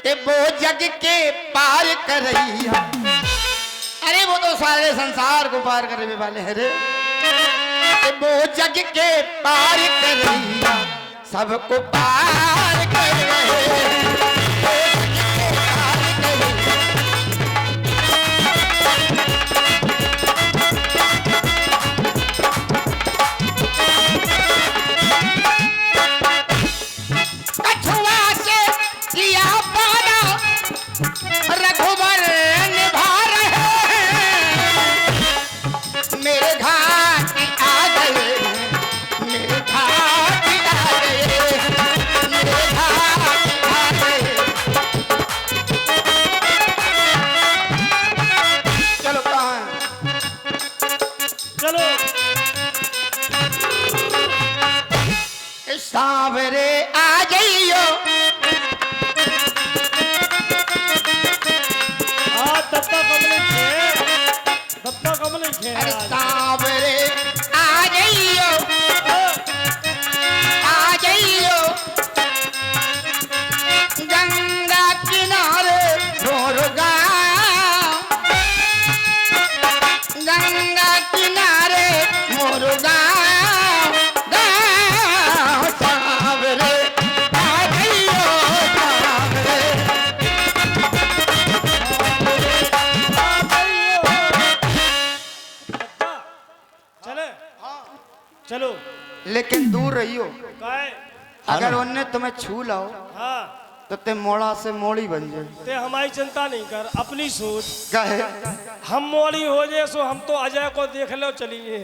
C: कि वो जग के पार कर रही है। अरे वो तो सारे संसार को पार करने वाले हैं रे। कि वो जग के पार कर रही है, सबको पार कर रहे हैं। कछुआ से किया पाना रघुवर निभा रहे हैं। मेरे घाट आ गए, मेरे घाट आ गए, मेरे घाट आ गए। चलो कहाँ
A: चलो
C: सांवरे आ जाइयो।
A: दत्ता कमले खे
C: अरे सांवरे आ जाइयो, आ जाइयो। गंगा किनारे ढोर गाँव, गंगा किनारे मोर गाँव, गाँव सांवरे आ जाइयो, सांवरे।
A: चले चलो
C: लेकिन दूर रहियो।
A: काय
C: अगर उनने तुम्हें छू लाओ
A: हाँ
C: तो ते मोड़ा से मोड़ी बन जाए।
A: ते हमारी चिंता नहीं कर, अपनी सोच।
C: कहे
A: हम मोड़ी हो जाए सो हम तो अजय को देख लो चलिए।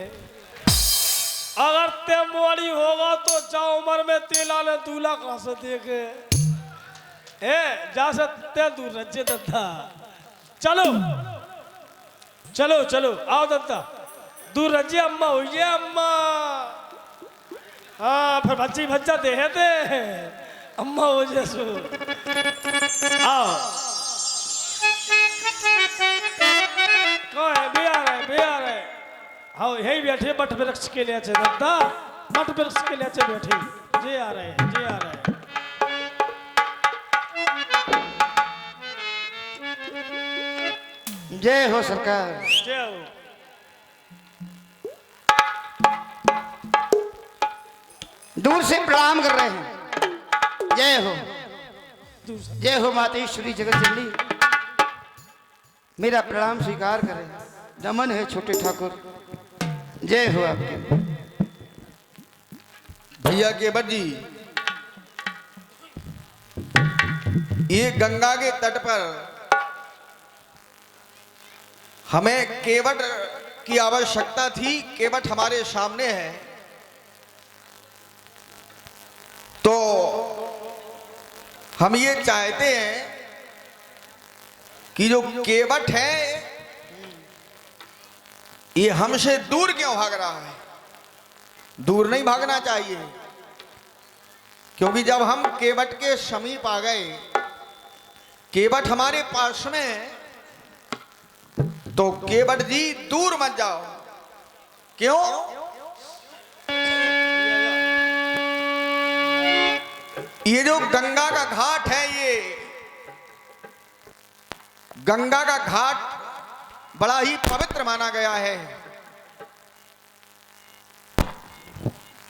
A: अगर ते मोड़ी होगा तो जाओ उम्र में तेला ने दूल्हा कहाँ से देखे है जा सकते दूर रज्जे दत्ता। चलो चलो चलो आओ दत्ता दूर रज्जे अम्मा हुई है अम्मा। हाँ फिर बच्ची बच्चा दे थे अम्मा हो जाए सो आओ। कौन है बे आ रहे हाँ यही बैठे बट वृक्ष के लिए अच्छे दत्ता बट वृक्ष के लिए अच्छे बैठे जे आ रहे जे आ रहे।
C: जय हो सरकार।
A: जय हो।
C: दूर से प्रणाम कर रहे हैं। जय हो जय हो मातेश्वरी जगत जननी। मेरा प्रणाम स्वीकार करें। नमन है छोटे ठाकुर। जय हो आपके।
E: भैया केवट जी, ये गंगा के तट पर हमें केवट की आवश्यकता थी, केवट हमारे सामने है, तो हम ये चाहते हैं कि जो केवट है ये हमसे दूर क्यों भाग रहा है। दूर नहीं भागना चाहिए, क्योंकि जब हम केवट के समीप आ गए, केवट हमारे पास में है, तो केवट जी दूर मत जाओ। क्यों? ये जो गंगा का घाट है, ये गंगा का घाट बड़ा ही पवित्र माना गया है।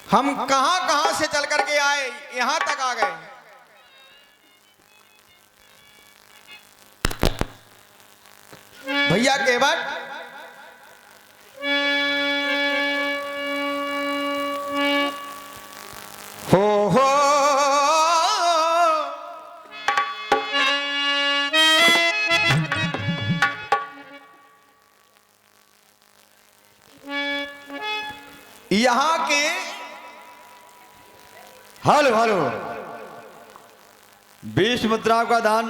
E: हम कहां कहां से चल करके आए, यहां तक आ गए। भैया केवट, हो यहां के
D: हेलो हेलो 20 मुद्राओं का दान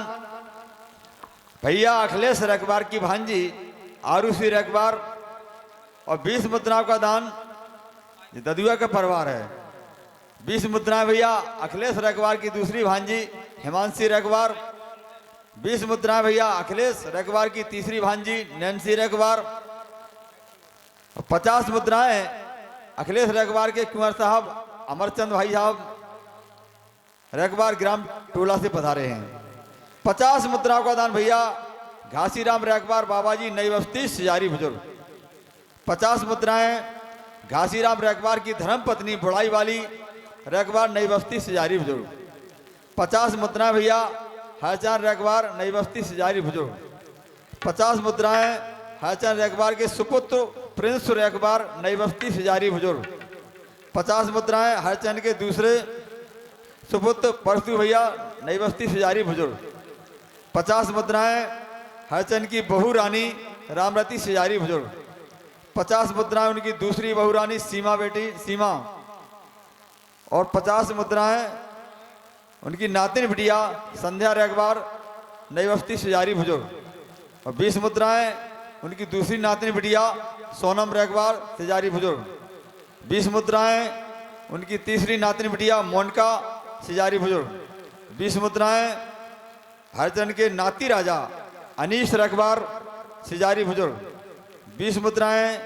D: भैया अखिलेश रखबार की भांजी आरुषि रखबार, और 20 मुद्राओं का दान ये ददुआ का परिवार है। 20 मुद्राएं भैया अखिलेश रखबार की दूसरी भांजी हिमांशी रखबार, 20 मुद्राएं भैया अखिलेश रखबार की तीसरी भांजी नैन्सी रखबार, 50 मुद्राएं अखिलेश रखबार के कुंवर साहब अमरचंद भाई साहब रखबार ग्राम टोला से पधारे हैं। 50 मुद्राओं का दान भैया घासीराम रखबार बाबाजी नई बस्ती सिजारी बुजुर्ग, 50 मुद्राएं घासीराम रखबार की धर्म पत्नी बुढ़ाई वाली रखबार नई बस्ती सिजारी बुजुर्ग, 50 मुद्राएं भैया हरचंद रखबार नई बस्ती सिजारी बुजुर्ग, 50 मुद्राएं हरचंद रखबार के सुपुत्र प्रिंस रखबार नई बस्ती सिजारी बुजुर्ग, 50 मुद्राएं हरचंद के दूसरे सुपुत्र परसू भैया नई बस्ती सिजारी बुजुर्ग, 50 मुद्राएं हरचंद की बहू रानी रामरती सिजारी बुजुर्ग, 50 मुद्राएं उनकी दूसरी बहू रानी सीमा बेटी सीमा, और 50 मुद्राएं उनकी नातिन बिटिया संध्या रखबार नई बस्ती सिजारी बुजुर्ग, और 20 मुद्राएं उनकी दूसरी नातिन बिटिया सोनम रखबार सिजारी बुजुर्ग, 20 मुद्राएं उनकी तीसरी नातिन बिटिया मोनिका सिजारी बुजुर्ग, 20 मुद्राएं हरचंद के नाती राजा अनीश रखबार सिजारी बुजुर्ग, 20 मुद्राएं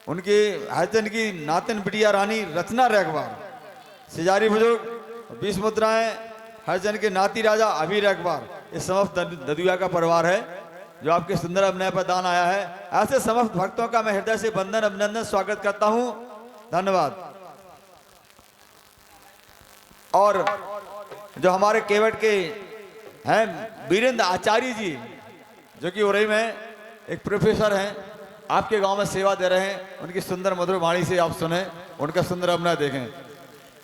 D: उनके हरचंद की नातिन बिटिया रानी रचना रखबार सिजारी बुजुर्ग, 20 मुद्राएं हरचंद के नाती राजा अभी रखबार। इस समस्त ददुआ का परिवार है जो आपके सुंदर अभिनय पर दान आया है। ऐसे समस्त भक्तों का मैं हृदय से वंदन अभिनंदन स्वागत करता हूं। धन्यवाद। और जो हमारे केवट के हैं वीरेंद्र आचार्य जी, जो कि उरई में एक प्रोफेसर हैं, आपके गांव में सेवा दे रहे हैं, उनकी सुंदर मधुर वाणी से आप सुने, उनका सुंदर अभिनय देखें।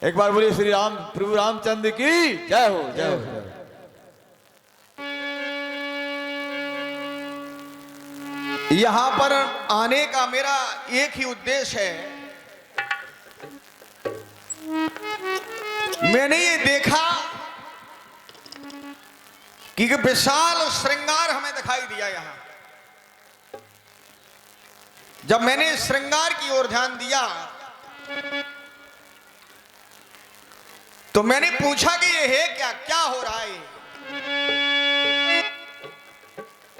D: एक बार बोलिए श्री राम प्रभु रामचंद्र की जय हो, जय हो, जय हो।
E: यहां पर आने का मेरा एक ही उद्देश्य है। मैंने ये देखा कि विशाल श्रृंगार हमें दिखाई दिया। यहां जब मैंने श्रृंगार की ओर ध्यान दिया तो मैंने पूछा कि ये है क्या, क्या हो रहा है।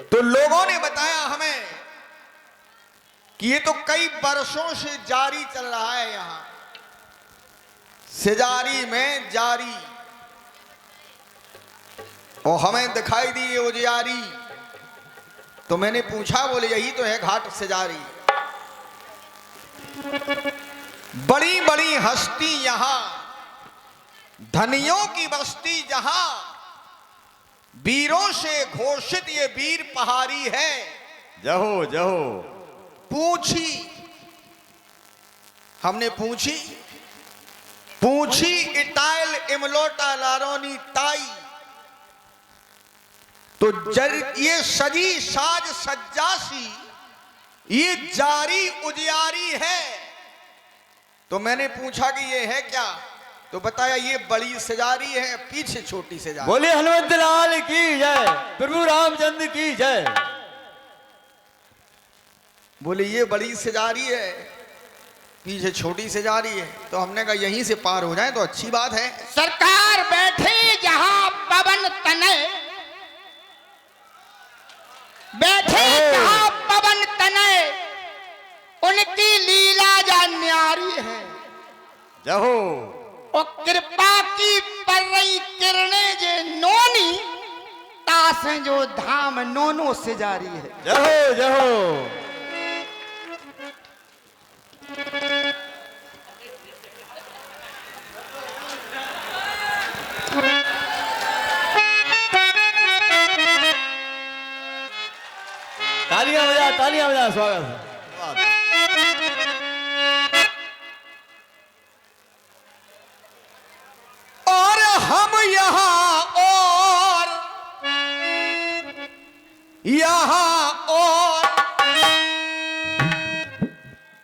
E: तो लोगों ने बताया हमें कि ये तो कई वर्षों से जारी चल रहा है, यहां सिजारी में जारी, और हमें दिखाई दी ये उजियारी। तो मैंने पूछा, बोले यही तो है घाट सिजारी। बड़ी बड़ी हस्ती यहां, धनियों की बस्ती जहां, वीरों से घोषित ये वीर पहाड़ी है।
D: जहो जहो।
E: पूछी, हमने पूछी इटाइल इमलोटा लारोनी ताई, तो ये सजी साज सज्जासी ये जारी उजियारी है। तो मैंने पूछा कि ये है क्या, तो बताया ये बड़ी सजारी है, पीछे छोटी सजारी।
D: बोले हनुमत लाल की जय, प्रभु रामचंद्र की जय।
E: बोले ये बड़ी सजारी है, पीछे छोटी सजारी है। तो हमने कहा यहीं से पार हो जाए तो अच्छी बात है।
C: सरकार बैठे जहां पवन तने, बैठे जहां पवन तने, उनकी लीला जा न्यारी है।
D: जहो
C: और कृपा की पर रही किरणें जे नोनी, तास जो धाम नोनो से जारी है।
D: जहो जहो। तालियां बजा स्वागत है।
E: और हम यहाँ और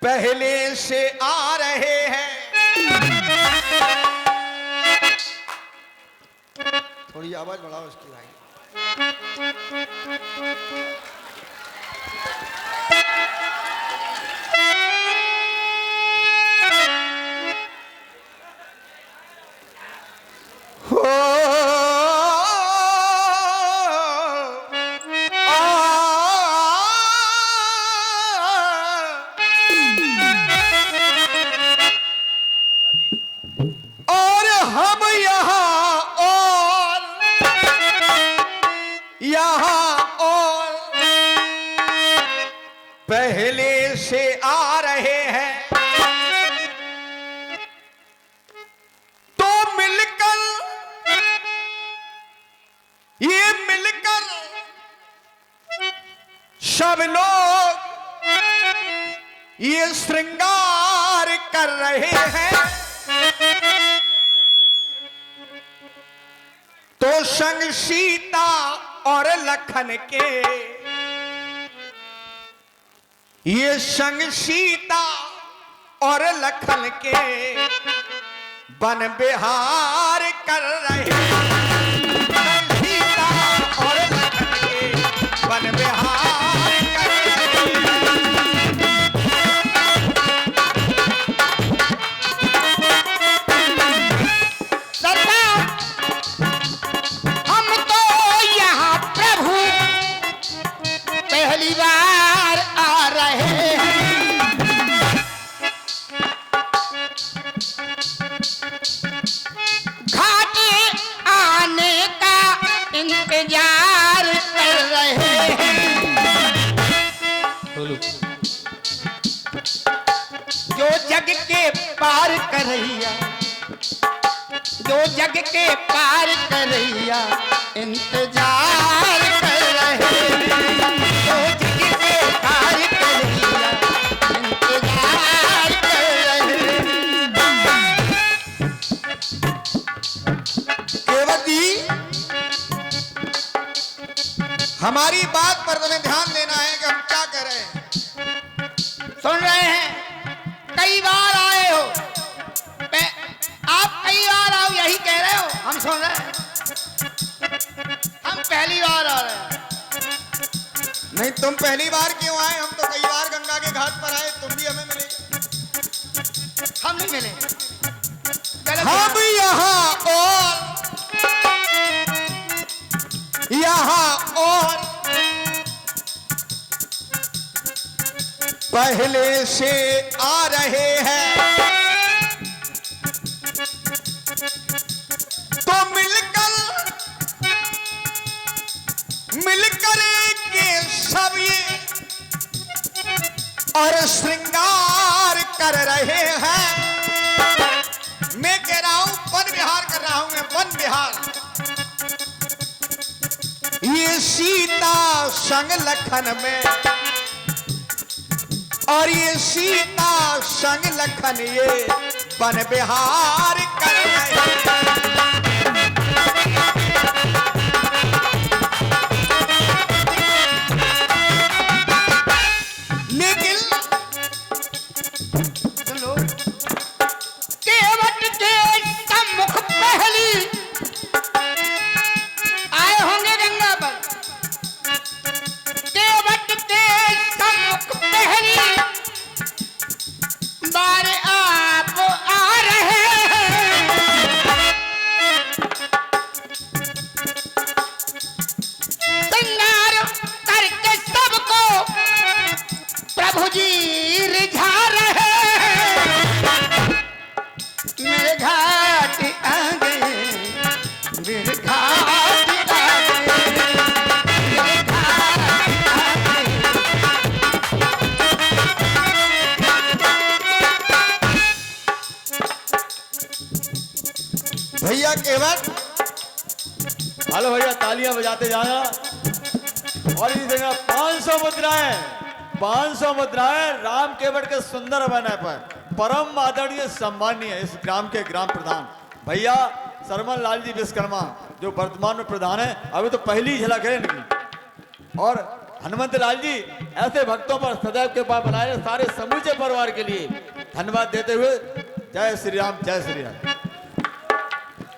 E: पहले से आ रहे हैं। थोड़ी आवाज बढ़ाओ उसकी भाई। और हम यहाँ और पहले से आ रहे हैं। तो मिलकर सब लोग ये श्रृंगार कर रहे हैं। तो संग सीता और लखन के, ये संग सीता और लखन के वन विहार कर रहे हैं। संग सीता और लखन के वन विहार कर रहे हैं।
C: सरकार हम तो यहाँ प्रभु पहली बार आ रहे हैं। घाट आने का इंतजार कर रहे हैं। जो जग के पार कर रही है, जो जग के पार कर रहिया इंतजार कर रहे हैं। जो जग के पार कर रहिया इंतजार कर रहे हैं।
E: केवट जी, हमारी बात पर तुम्हें ध्यान देना है कि हम क्या कर रहे हैं।
C: सुन रहे हैं, कई बार आए हो, आप कई बार आओ यही कह रहे हो, हम सुन रहे हैं। हम पहली बार आ रहे हैं।
E: नहीं, तुम पहली बार क्यों आए? हम तो कई बार गंगा के घाट पर आए, तुम भी हमें मिले।
C: हम नहीं मिले।
E: हम यहाँ और पहले से आ रहे हैं। तो मिलकर के सब ये और श्रृंगार कर रहे हैं। मैं कह रहा हूं वन विहार कर रहा हूं, मैं वन विहार। ये सीता संग लखन में, और ये सीता संग लखन ये वन विहार कर रहे हैं। भैया केवट
D: हेलो भैया, तालियां बजाते जाना। और इस जगह 500 मुद्राएं, 500 मुद्राएं राम केवट के सुंदर बने पर परम आदरणीय सम्मानीय इस ग्राम के ग्राम प्रधान भैया सरमन लाल जी विश्वकर्मा, जो वर्तमान में प्रधान है। अभी तो पहली झलक है इनकी। और हनुमंत लाल जी ऐसे भक्तों पर सदैव कृपा बनाए, सारे समूचे परिवार के लिए धन्यवाद देते हुए जय श्री राम, जय श्री राम।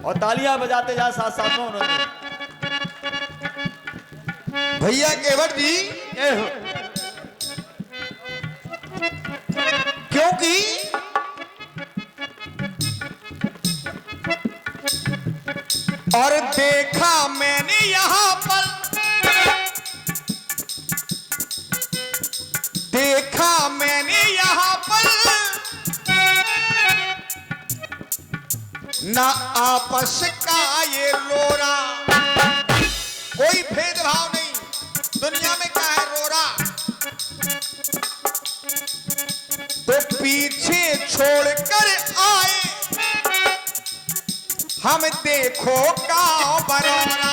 D: और तालियां बजाते जाए साथ साथ में उन्होंने।
E: भैया केवट जी,
D: जय हो।
E: क्योंकि और देखा मैंने यहां पर, देखा मैंने यहां पर ना आपस का ये लोरा, कोई भेदभाव नहीं। दुनिया में क्या है रोरा, तो पीछे छोड़कर आए हम, देखो गांव बरौना।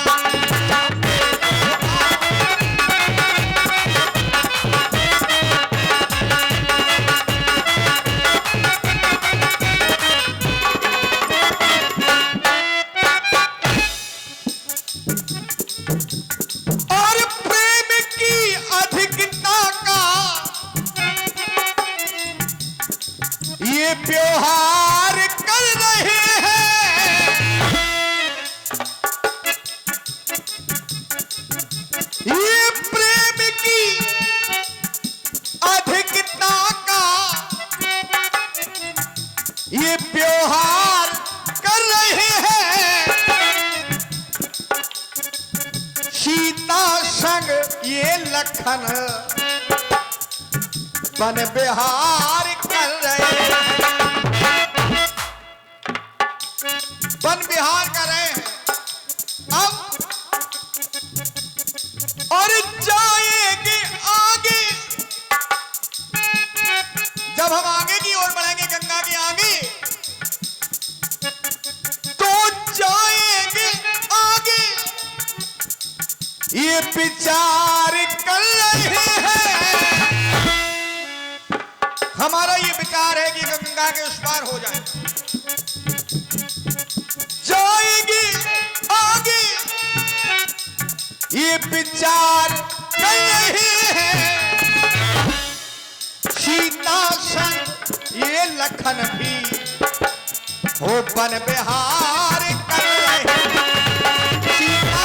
E: और प्रेम की अधिकता का ये व्यवहार कर रहे हैं, ये प्रेम की अधिकता का ये व्यवहार कर रहे हैं। सीता संग ये लखन वन विहार कर रहे हैं, वन विहार कर रहे हैं। अब और जाएंगे आगे, जब हम आगे की ओर बढ़ेंगे गंगा के आगे, तो जाएंगे आगे ये विचार कर रहे हैं। हमारा ये विचार है कि गंगा के उस पार हो जाए, जाएंगे आगे ये विचार कर रहे हैं। सीता संग ये लखन भी हो वन विहार कर रहे हैं। सीता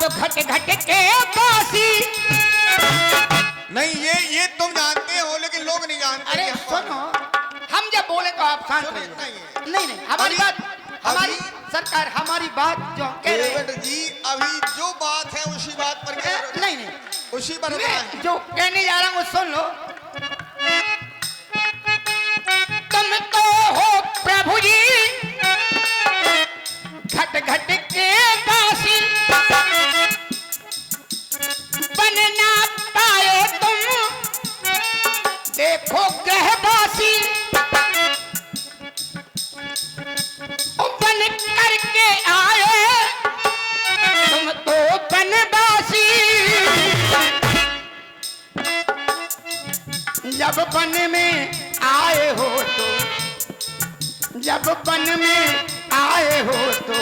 C: घट घट के बासी।
E: नहीं, ये तुम जानते हो लेकिन लोग नहीं जानते।
C: अरे सुनो, हम जब बोले तो आप शांत रहिए। नहीं नहीं, हमारी बात, हमारी सरकार, हमारी बात जो कह रहे हैं
E: जी, अभी जो बात है उसी बात पर कह रहे हो।
C: नहीं नहीं,
E: उसी पर
C: मैं जो कहने जा रहा हूँ सुन लो। तुम तो हो प्रभु जी घट घट के बासी, बन ना पाए तुम देखो ग्रहवासी, बन करके आए तुम तो बनवासी। जब वन में आए हो तो, जब वन में आए हो तो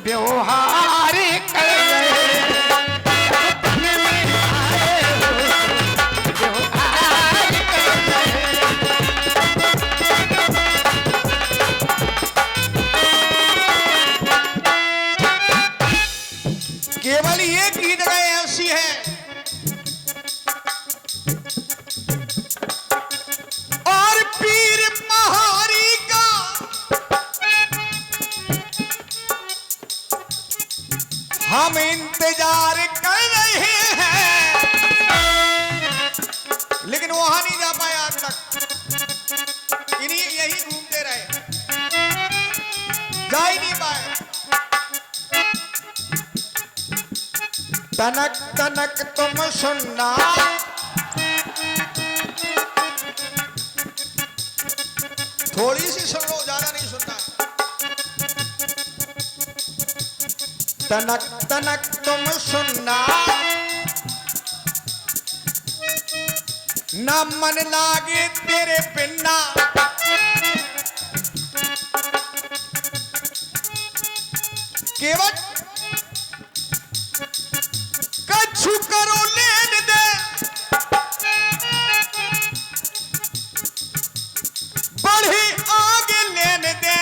C: व्यवहार कर रहे, जब वन में आए हो तो व्यवहार कर रहे।
E: केवल एक ही जगह ऐसी है और पीर पहाड़ी का हम इंतजार कर रहे हैं, लेकिन वहां नहीं जा पाए आज तक। इन्हीं यही घूमते रहे। तनक तनक तुम सुनना, थोड़ी सी सुन लो, ज्यादा नहीं सुनना। तनक तनक तुम सुनना, ना मन लागे तेरे बिना, केवल कछु करो लेन दे, बढ़े आगे लेन दे।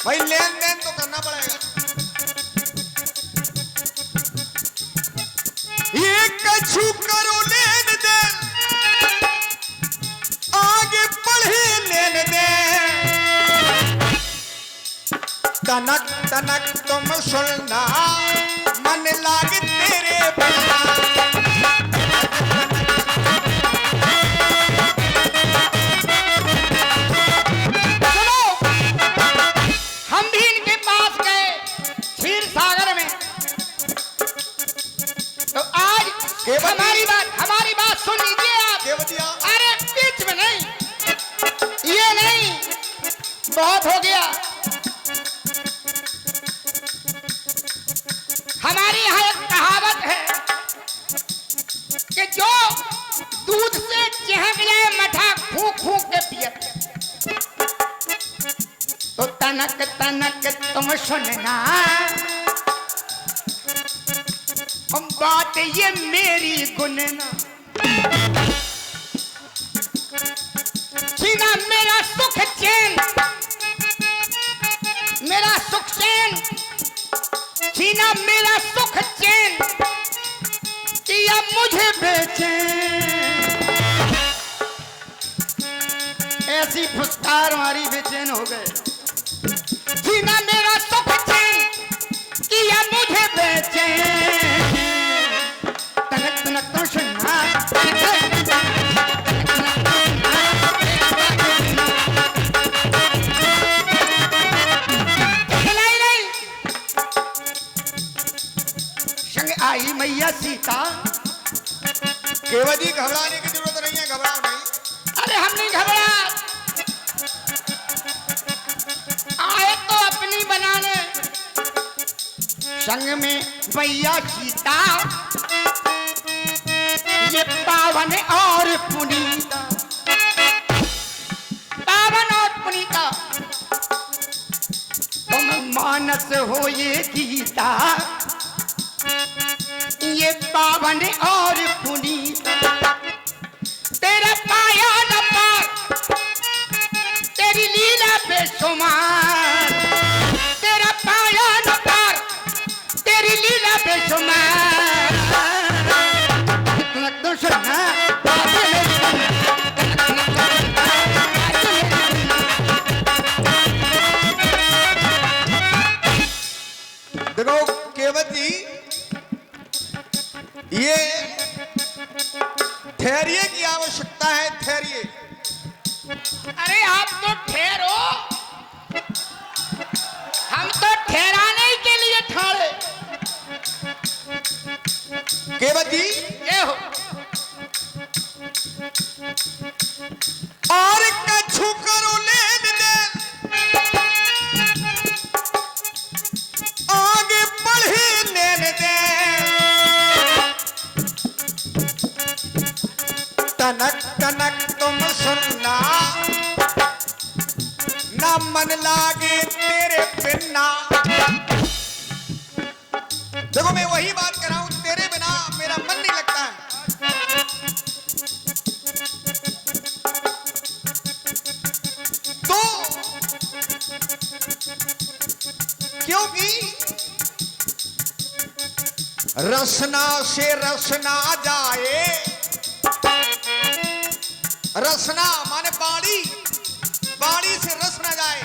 E: भाई लेन देन तो करना पड़ेगा। ये कछु करो लेन दे, आगे बढ़े लेन दे। तनक तनक तुम सुनना, मन लागे तेरे बिना।
C: सुनो, हम भी इनके पास गए क्षीर सागर में, तो आज हमारी बात सुन लीजिए आप।
E: केवटिया
C: अरे बीच में नहीं, ये नहीं, बहुत हो गया। हमारे यहाँ एक कहावत है कि जो दूध से चहक जाए मठा फूंक फूंक के पिए। तो तनक तनक तुम सुनना, बात ये मेरी गुनना, छीना मेरा सुख चैन, मेरा सुख चैन, छीना मेरा सुख चैन, किया मुझे बेचैन। ऐसी फुसकार मारी बेचैन हो गए। छीना मेरा सुख चैन, किया मुझे बेचैन। तनक तनक तो सुनना, आई मैया सीता।
E: केवल जी घबराने की जरूरत नहीं है, घबराओ नहीं।
C: अरे हम नहीं घबरा, आए तो अपनी बनाने। संग में मैया सीता, ये पावन और पुनीता, पावन और पुनीता। तुम मानस हो ये गीता, ये पावन और पुनीता। तेरा पाया न पार, तेरी लीला बेशुमार। तेरा पाया न पार, तेरी लीला बेशुमार। तो सुनना,
E: देखो केवती, ये ठहरिए की आवश्यकता है, ठहरिए।
C: अरे आप तो ठहरो, हम तो ठहराने के लिए ठाड़े।
E: केवती
C: ये हो,
E: और कछु करो लेन देन, आगे बढ़े लेन देन। तनक तनक तुम सुनना, ना मन लागे तेरे बिना। देखो मैं वही बात कर रहा हूं, तेरे बिना मेरा मन नहीं लगता है। तो क्योंकि रसना से रसना जाए, रसना माने बाड़ी, बाड़ी से रस ना जाए,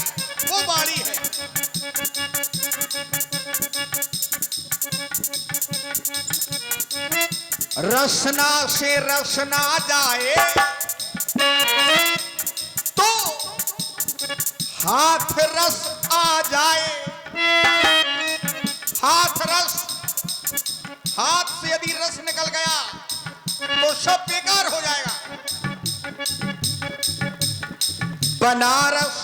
E: वो बाड़ी है। रसना से रसना जाए, तो हाथ रस आ जाए, हाथ रस हाथ से यदि रस निकल गया तो सब बेकार हो जाएगा। बनारस,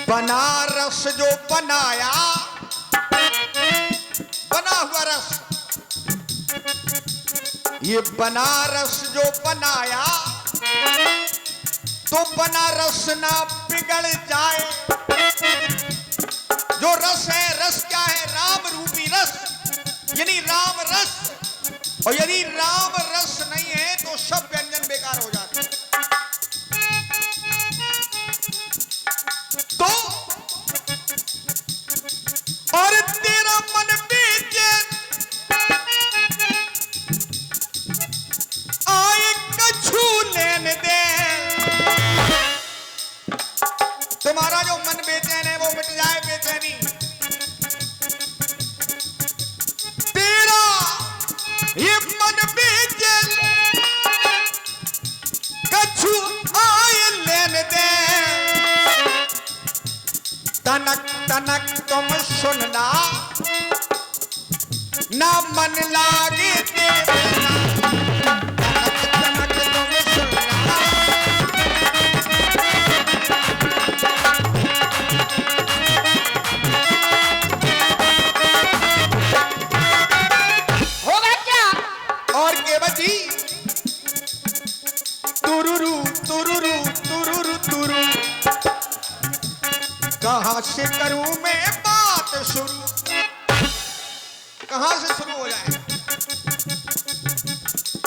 E: बनारस जो बनाया, बना हुआ रस, ये बनारस जो बनाया तो बनारस ना बिगड़ जाए। जो रस है, रस क्या है? राम रूपी रस, यानी राम रस। और यदि राम रस नहीं है तो सब व्यंजन बेकार हो जाते हैं। तो और तेरा मन बेचैन आए कछु लेने दे। तुम्हारा जो मन बेचैन है वो मिट जाए बेचैनी। तेरा ये मन बेचैन कछु आए लेने दे। तनक तनक तुम सुनना ना मन लागे तेरे ना। तनक तनक तुम सुनना
C: होगा क्या?
E: और केवटी तुरुरु तुरुरु तुरुरु तुरु। कहां से करूं मैं बात शुरू? कहां से शुरू हो जाए?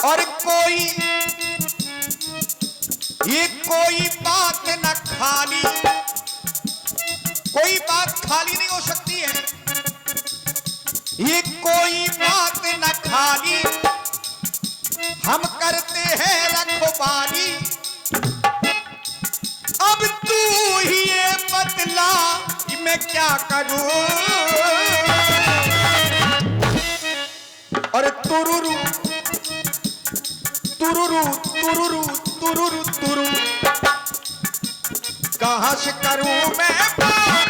E: और कोई ये कोई बात न खाली, कोई बात खाली नहीं हो सकती है। ये कोई बात न खाली, हम करते हैं रखवाली। अब तू ही ये बतला कि मैं क्या करूं? और तुरुरु तुरुरु तुरुरु तुरुरु तुरु। कहां से करूं मैं बात?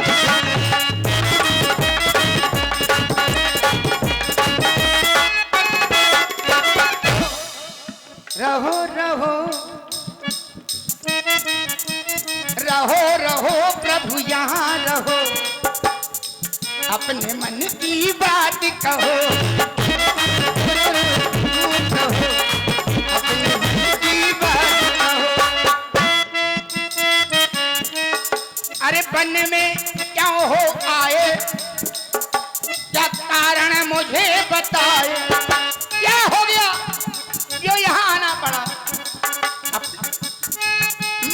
C: रहो रहो रहो रहो प्रभु यहाँ रहो, अपने मन की बात कहो। कहो, अपने मन की बात कहो। अरे वन में क्यों हो आए, क्या कारण मुझे बताए। क्या हो गया जो यहाँ आना पड़ा?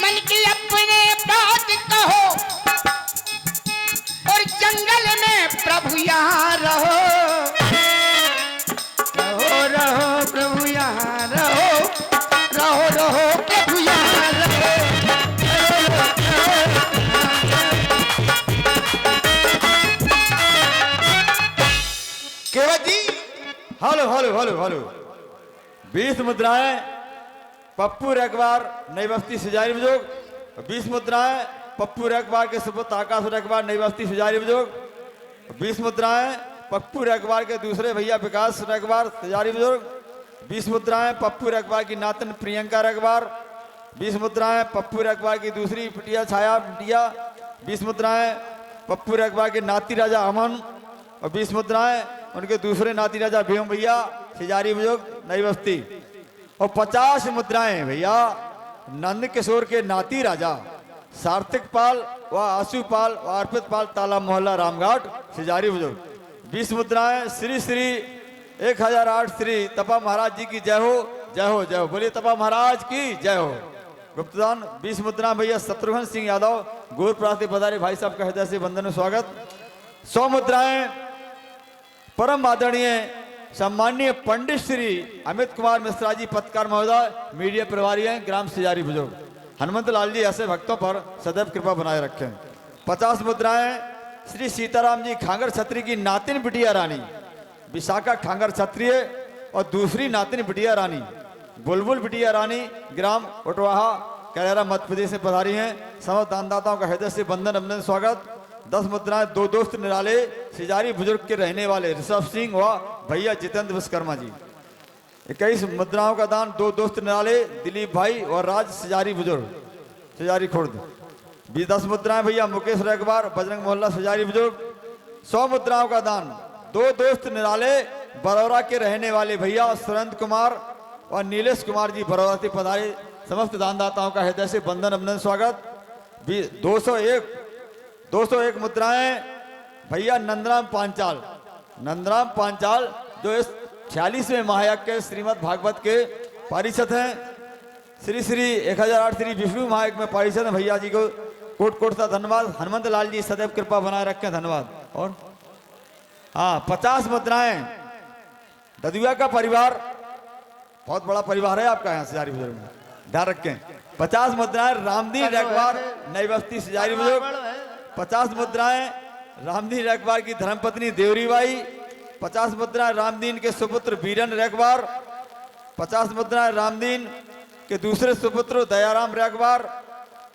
C: मन की अपने बात कहो और जंगल में प्रभु यहाँ रहो। रहो रहो प्रभु यहाँ रहो, रहो रहो प्रभु यहाँ रहो।
E: केवट जी
D: हेलो हेलो हेलो हेलो 20 मुद्राएं पप्पू रखबार नई बस्ती सुजारी बुजुर्ग। 20 मुद्राएं पप्पू रखबार के सुपुत्र आकाश रखबार नई बस्ती सुजारी बुजुर्ग। 20 मुद्राएं पप्पू रखबार के दूसरे भैया विकास रखबार सुजारी बुजुर्ग। 20 मुद्राएं पप्पू रखबार की नातन प्रियंका रखबार। 20 मुद्राएं पप्पू रखबार की दूसरी पिटिया छाया पिटिया। 20 मुद्राएं पप्पू रखबार के नाती राजा अमन। और 20 मुद्राएं उनके दूसरे नाती राजा भीम भैया सिजारी बुजुर्ग नई बस्ती। और 50 मुद्राएं भैया नंद किशोर के नाती राजा सार्थक पाल व आशु पाल व अर्पित पाल ताला मोहल्ला रामघाट सिजारी बुजुर्ग। 20 मुद्राएं श्री श्री 1008 श्री तपा महाराज जी की जय हो जय हो जय हो। बोलिए तपा महाराज की जय हो। गुप्तदान 20 मुद्रा भैया शत्रुघ्न सिंह यादव गोर प्रार्थी पधारे भाई साहब का हृदय से वंदन में स्वागत। 100 मुद्राएं परम आदरणीय सम्माननीय पंडित श्री अमित कुमार मिश्रा जी पत्रकार महोदय मीडिया प्रभारी हैं ग्राम सिजारी बुजुर्ग। हनुमंत लाल जी ऐसे भक्तों पर सदैव कृपा बनाए रखें। 50 मुद्राएं श्री सीताराम जी खांगर छत्री की नातिन बिटिया रानी विशाखा खांगर क्षत्रिय और दूसरी नातिन बिटिया रानी बुलबुल बिटिया रानी ग्राम उटवाहा कैरारा मध्य प्रदेश से पधारी हैं। समस्त दानदाताओं का हृदय से वंदन अभिनंदन स्वागत। 10 मुद्राएं दो दोस्त निराले सिजारी बुजुर्ग के रहने वाले ऋषभ सिंह व भैया जितेंद्र विश्वकर्मा जी। 21 मुद्राओं का दान दो दोस्त निराले दिलीप भाई और राज सिजारी बुजुर्ग सिजारी खुर्द। 10 मुद्राएं भैया मुकेश रेगवार बजरंग मोहल्ला सिजारी बुजुर्ग। 100 मुद्राओं का दान दो दोस्त निराले बरौरा के रहने वाले भैया सुरेंद्र कुमार और नीलेश कुमार जी बरौरा से पधारे। समस्त दानदाताओं का हृदय से बंधन अभिनंदन स्वागत। 201 मुद्राएं भैया नंदराम पांचाल जो इस 46वें महायज्ञ के श्रीमद् भागवत के पारिषद हैं। श्री 1008 श्री विष्णु महायज्ञ में पारिषद हैं भैया जी को कोट कोट सा धन्यवाद। हनुमंत लाल जी सदैव कृपा बनाए रखें, धन्यवाद। और हाँ 50 मुद्राएं ददुआ का परिवार, बहुत बड़ा परिवार है आपका यहाँ सिजारी बुजुर्ग में, ध्यान रखें। 50 मुद्राएं रामदीन रेगवार नई बस्ती सिजारी बुजुर्ग। 50 मुद्राएं रामदीन रेगवार की धर्मपत्नी देवरी बाई। 50 मुद्राएं रामदीन के सुपुत्र बीरन रेगवार। 50 मुद्राएं रामदीन के दूसरे सुपुत्र दयाराम रेगवार।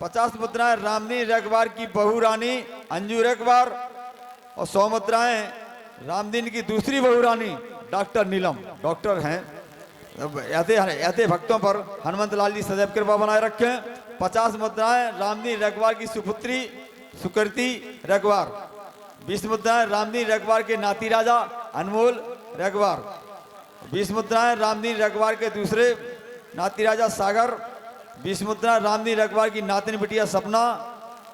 D: 50 मुद्राएं रामदीन रेगवार की बहू रानी अंजू रेगवार। और 100 मुद्राएं रामदीन की दूसरी बहू रानी डॉक्टर नीलम, डॉक्टर हैं। ऐसे भक्तों पर हनुमंत लाल जी सदैव कृपा बनाए रखें। 50 मुद्राएं रामदीन रेगवार की सुपुत्री सुकृति रेगवार। 20 मुद्राएं रामदीन रेगवार के नाती राजा अनमोल रेगवार। 20 मुद्राएं रामदीन रेगवार के दूसरे नाती राजा सागर। 20 मुद्राएं रामदीन रेगवार की नातिन बिटिया सपना।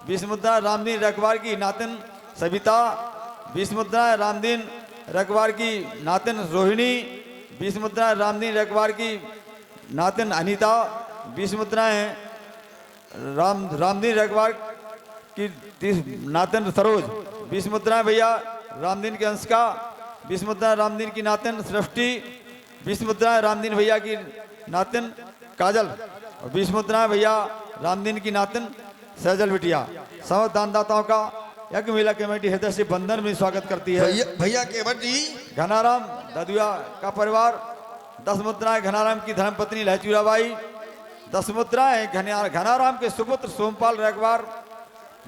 D: 20 मुद्राएं रामदीन रेगवार की नातिन सविता। 20 मुद्राएं रामदीन रेगवार की नातिन रोहिणी। 20 मुद्राएं रामदीन रेगवार की नातिन अनीता। 20 मुद्राएं रामदीन रेगवार की नातिन सरोज। 20 मुद्राएं भैया रामदीन की अंशका। 20 मुद्राएं रामदीन की नातिन सृष्टि। 20 मुद्राएं रामदीन भैया की नातिन काजल। और 20 मुद्राएं भैया रामदीन की नातिन सैजल बिटिया। समस्त दानदाताओं का यज्ञ मेला कमेटी हृदय से बंधन में स्वागत करती है।
E: भैया केवट जी।
D: घनाराम ददुआ का परिवार। 10 मुद्राएं घनाराम की धर्मपत्नी लहचूराबाई। 10 मुद्राएं घनाराम के सुपुत्र सोमपाल रेगवार।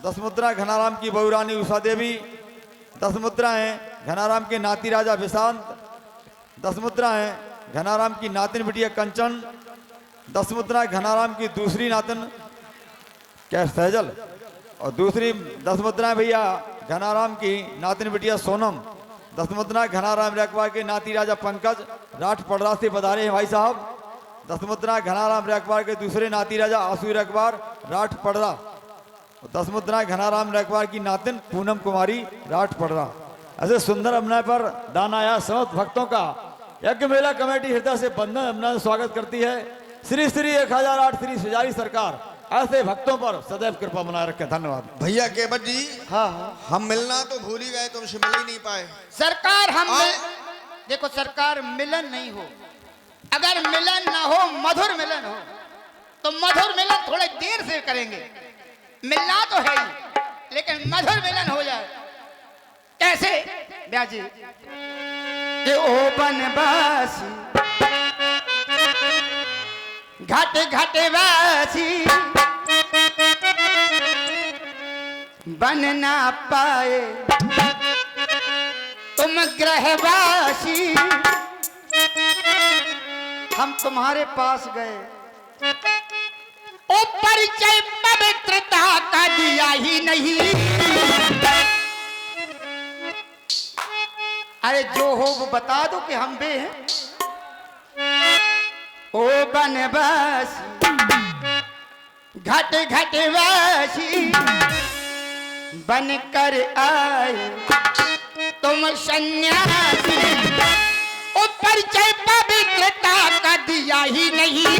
D: 10 मुद्राएं घनाराम की बहू रानी उषा देवी। 10 मुद्राएं घनाराम के नाती राजा विशांत। 10 मुद्राएं घनाराम की नातिन बिटिया कंचन। 10 मुद्राएं घनाराम की दूसरी नातिन क्या सैजल। और दूसरी 10 मुद्राएं भैया घनाराम की नातिन बिटिया सोनम। 10 मुद्राएं घनाराम रेगवार के नाती राजा पंकज राठ पड़रा से पधारे हैं भाई साहब। 10 मुद्राएं घनाराम रेगवार के दूसरे नाती राजा आसू रेगवार राठ पड़रा। 10 मुद्राएं घनाराम रेगवार की नातिन पूनम कुमारी राठ पड़रा। ऐसे सुंदर अभिनय पर दान आया। समस्त भक्तों का यज्ञ मेला कमेटी हृदय से बंधन अभिनंदन स्वागत करती है। श्री 1008 श्री सिजारी सरकार ऐसे भक्तों पर सदैव कृपा बनाए रखें, धन्यवाद।
E: भैया केवट जी।
C: हाँ
E: हम मिलना तो भूल ही गए, तुमसे मिल ही नहीं पाए।
C: सरकार देखो सरकार मिलन नहीं हो, अगर मिलन ना हो मधुर मिलन हो तो मधुर मिलन थोड़े देर से करेंगे। मिलना तो है ही लेकिन मधुर मिलन हो जाए। कैसे ब्याह जी कि ओ बनवासी घाट घाट वासी बन ना पाए तुम ग्रहवासी। हम तुम्हारे पास गए ओ परिचय पवित्रता का दिया ही नहीं। अरे जो हो वो बता दो कि हम बे हैं। ओ बनवासी घट घट वासी बन कर आए तुम सन्यासी। ओ परिचय पवित्रता का दिया ही नहीं।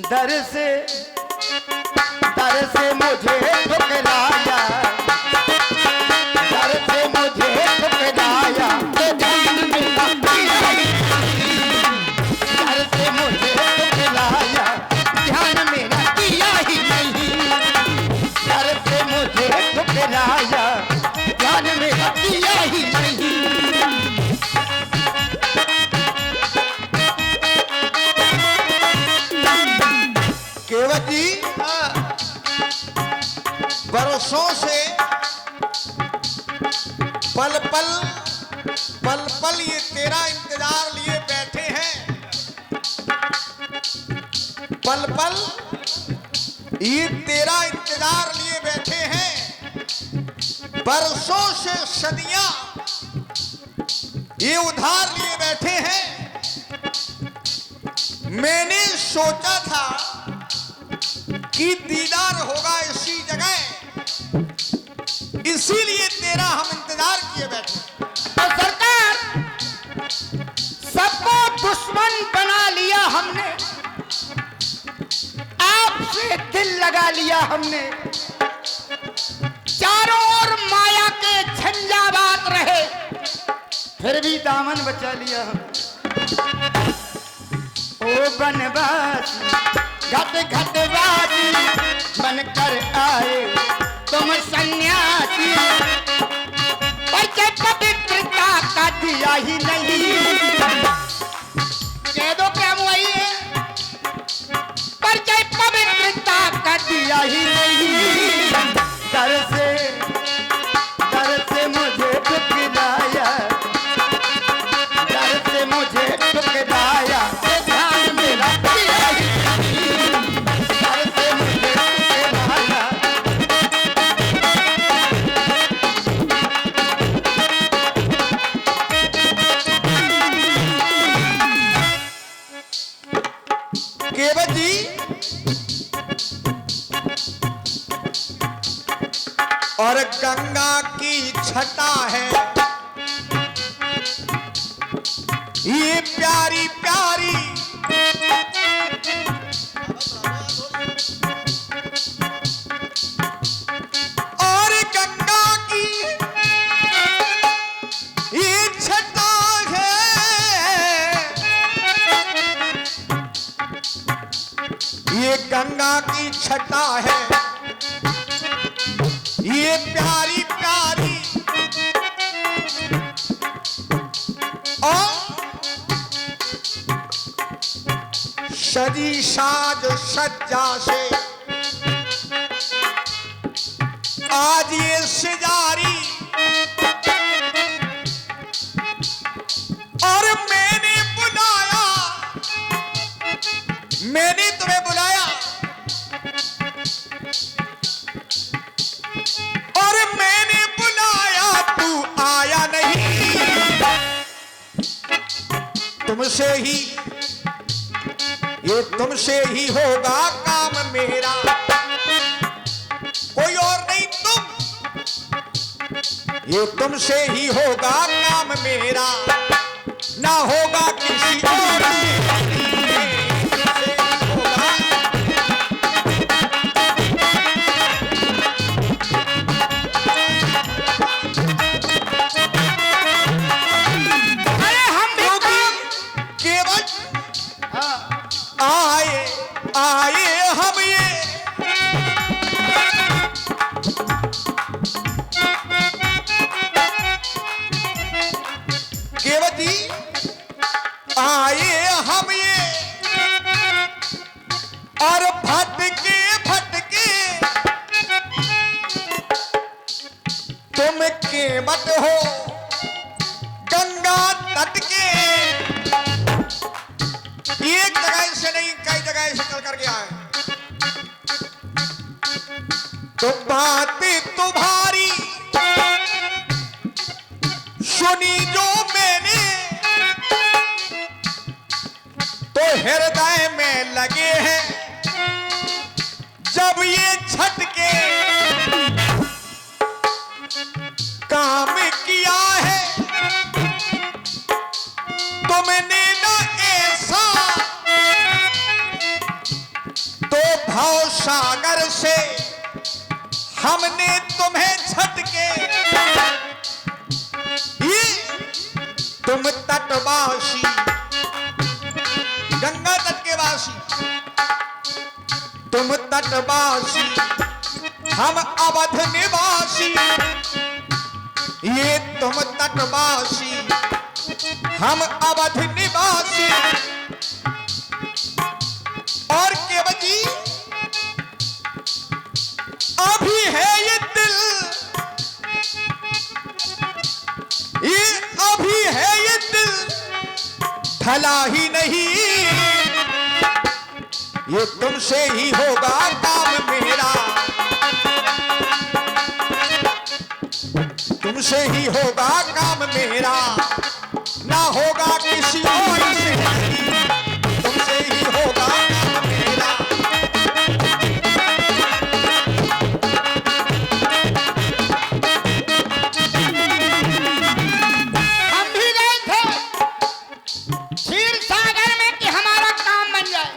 C: दर से मुझे ठुकराया, दर से मुझे ठुकराया तो ध्यान मेरा दिया ही नहीं। दर से मुझे ठुकराया ध्यान मेरा दिया ही नहीं। दर से मुझे ठुकराया ध्यान मेरा दिया ही नहीं।
E: केवट जी बरस पल पल पल पल ये तेरा इंतजार लिए बैठे हैं। पल पल ये तेरा इंतजार लिए बैठे हैं। बरसों से सदियां ये उधार लिए बैठे हैं। मैंने सोचा था कि दीदार होगा इसी जगह, इसीलिए तेरा हम इंतजार किए बैठे।
C: तो सरकार, सबको दुश्मन बना लिया हमने, आपसे दिल लगा लिया हमने। चारों ओर माया के झंझावात रहे, फिर भी दामन बचा लिया हम। ओ बनवासी घट घट वासी बनकर आए तुम सन्यासी, परिचय पवित्रता का दिया ही नहीं। कह दो क्या वही है, परिचय पवित्रता का दिया ही नहीं। डर से मुझे ठुकराया, डर से मुझे ठुकराया, ध्यान मेरा दिया ही नहीं। डर से मुझे ठुकराया।
E: केवट जी, और गंगा की छटा है ये प्यारी प्यारी, और गंगा की ये छटा है, ये गंगा की छटा है ये प्यारी प्यारी, और सजी साज सज्जा से आज ये सिजारी, और मैंने बुलाया, मैंने तुम्हें बुलाया, और मैंने बुलाया तू आया नहीं। तुमसे ही ये तुमसे ही होगा काम मेरा, कोई और नहीं तुम, ये तुमसे ही होगा काम मेरा, ना होगा किसी और से। तुमसे ही होगा।
C: अरे हम भी
E: केवल आए आए हम ये केवटी आए हम ये, और भटके भटके तुम केवट हो गंगा तट के। एक जगह से नहीं कई जगह से चल करके आए। तो बातें तुम्हारी सुनी जो मैंने, तो हृदय में लगे हैं जब ये झटके। काम किया है तुमने ना ऐसा, तो भाव सागर से हमने तुम्हें झटके। ये तुम तटवासी गंगा तट के वासी, तुम तटवासी हम अवध निवासी। ये तुम तटवासी हम अवध निवासी। और केवटी अभी है ये दिल भला ही नहीं, ये तुमसे ही होगा काम मेरा, तुमसे ही होगा काम मेरा, ना होगा किसी और से, तुमसे ही होगा काम मेरा।
C: हम भी गए थे क्षीर सागर में कि हमारा काम बन जाए।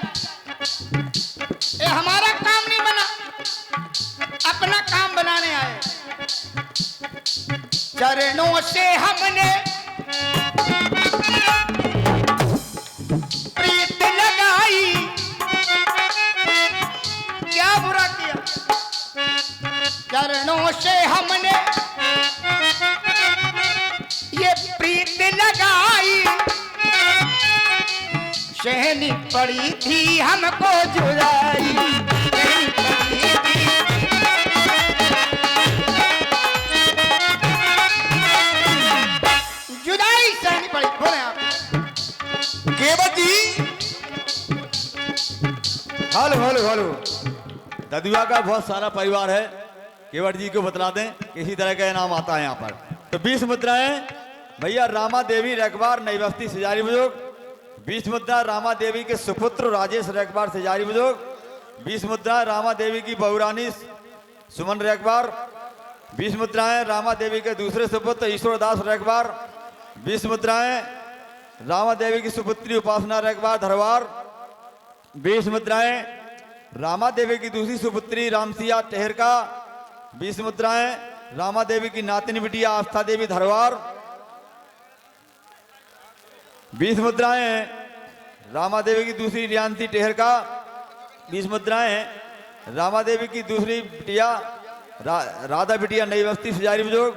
C: ये हमारा काम नहीं बना, अपना काम बनाने आए। चरणों से हमने प्रीत लगाई, क्या बुरा किया। चरणों से हमने ये प्रीत लगाई, सहनी पड़ी थी हमको जुदाई, सहनी पड़ी थी। जुदाई सहनी पड़ी। बोले आप।
E: केवट जी,
D: हेलो हेलो हेलो, ददुआ का बहुत सारा परिवार है, केवट जी को बतला दें किसी तरह का इनाम आता है यहाँ पर। तो 20 मुद्राएं भैया रामा देवी रखबार नई बस्ती सिजारी बुजुर्ग, 20 मुद्रा रामा देवी के सुपुत्र राजेश रखबार सिजारी बुजुर्ग, 20 मुद्रा रामा देवी की बहुरानी सुमन रखबार, 20 मुद्राएं रामा देवी के दूसरे सुपुत्र ईश्वरदास रखबार, 20 मुद्राएं रामा देवी की सुपुत्री उपासना रखबार धरवार, 20 मुद्राएं रामा देवी की दूसरी सुपुत्री रामसिया टेहरका, 20 मुद्राएं रामा देवी की नातिन बिटिया आस्था देवी धरवार, 20 मुद्राएं रामा देवी की दूसरी रियांती टेहरका, 20 मुद्राएं रामा देवी की दूसरी बिटिया राधा बिटिया नई बस्ती सिजारी बुजुर्ग,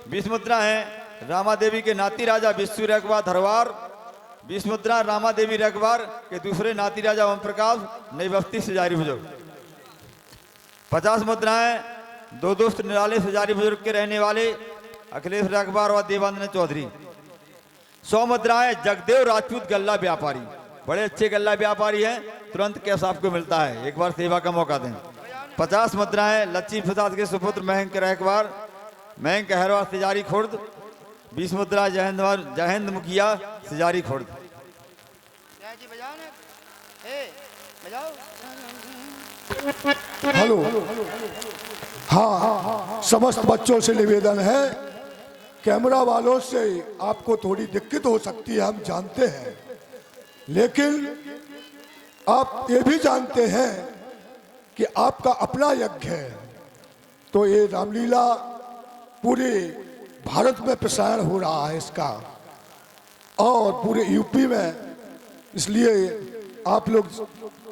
D: 20 मुद्राएं रामा देवी के नाती राजा विश्व रखबार धरवार, 20 मुद्रा रामा देवी रखबार के दूसरे नाती राजा ओम प्रकाश नई बस्ती सिजारी बुजुर्ग, 50 मुद्राएं दो दोस्त निराले सिजारी बुजुर्ग के रहने वाले अखिलेश रखबार और देवानंद चौधरी, 100 मुद्राएं जगदेव राजपूत गल्ला व्यापारी, बड़े अच्छे गल्ला व्यापारी हैं, तुरंत कैश आपको मिलता है, एक बार सेवा का मौका दें। 50 मुद्राएं लक्ष्मी प्रसाद के सुपुत्र महंक रखबार महंक हरवा सिजारी खुर्द, 20 मुद्रा जयहिंद मुखिया सिजारी खुर्द।
C: जी बजाओ ना, बजाओ।
F: हेलो, हाँ, समस्त बच्चों से निवेदन है, कैमरा वालों से आपको थोड़ी दिक्कत हो सकती है, हम जानते हैं, लेकिन आप ये भी जानते हैं कि आपका अपना यज्ञ है, तो ये रामलीला पूरे भारत में प्रसारण हो रहा है इसका, और पूरे यूपी में, इसलिए आप लोग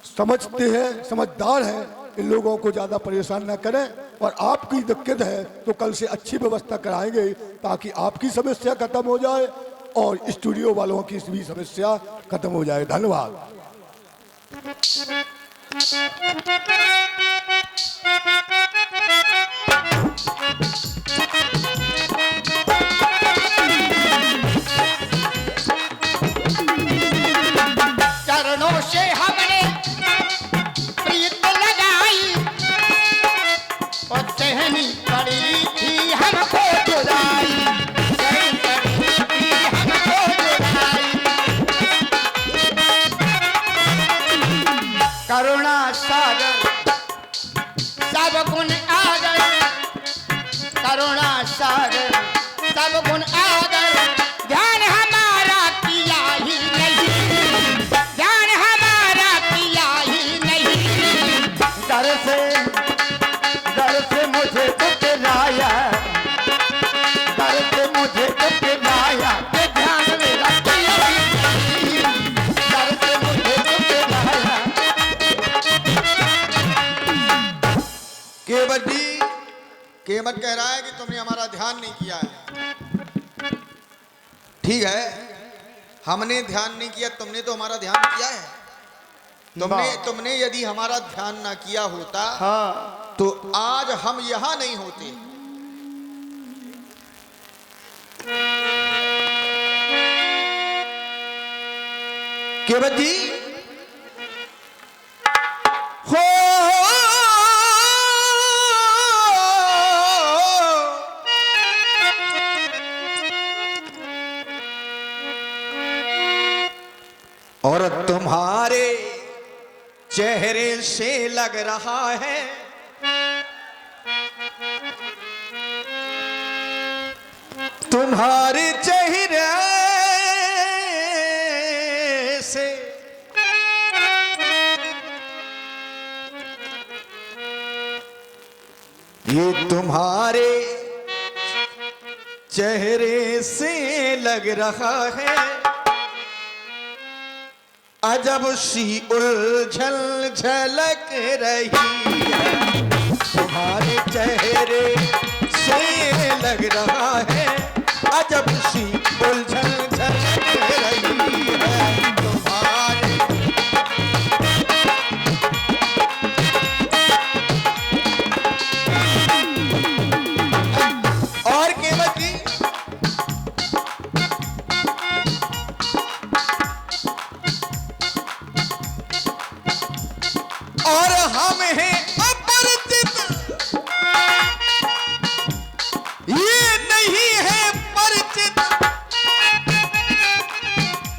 F: समझते हैं, समझदार हैं, इन लोगों को ज़्यादा परेशान न करें, और आपकी दिक्कत है तो कल से अच्छी व्यवस्था कराएंगे ताकि आपकी समस्या खत्म हो जाए और स्टूडियो वालों की भी समस्या खत्म हो जाए। धन्यवाद।
C: चरणों से हमने प्रीत लगाई और सहनी पड़ी थी हमको जुदाई, सहनी पड़ी थी हमको जुदाई। करुणा सागर सब गुण आगर, करुणा सागर सब गुण आगर, ध्यान हमारा किया ही नहीं, ध्यान हमारा किया ही नहीं।
D: दर से मुझे टकराया, दर से मुझे टकराया,
C: ये ध्यान मेरा किया ही नहीं,
D: दर से मुझे टकराया।
E: केवट जी, केवट कह रहा है कि तुमने हमारा ध्यान नहीं किया है। ठीक है, हमने ध्यान नहीं किया, तुमने तो हमारा ध्यान किया है। तुमने यदि हमारा ध्यान ना किया होता,
D: हाँ,
E: तो आज हम यहां नहीं होते। केवट जी हो और तुम्हारे चेहरे से लग रहा है तुम्हारे चेहरे से ये तुम्हारे चेहरे से लग रहा है अजब सी उलझल झलक रही है तुम्हारे चेहरे से लग रहा है अजब सी उलझल झलक रही है तुम्हारे और केवट जी और हम हैं अपरिचित ये नहीं है परिचित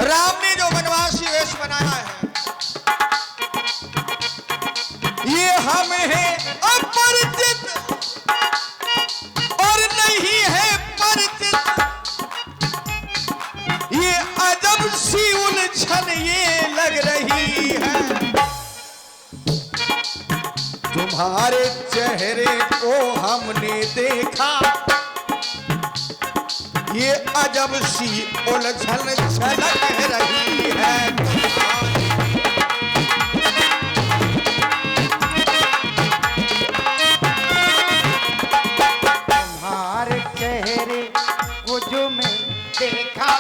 E: राम ने जो वनवासी वेश बनाया है ये हम हैं अपरिचित और नहीं है परिचित ये अजब सी उलझन ये लग रही है तुम्हारे चेहरे को हमने देखा ये अजब सी उलझन झलक रही है
C: तुम्हारे चेहरे को जो मैं देखा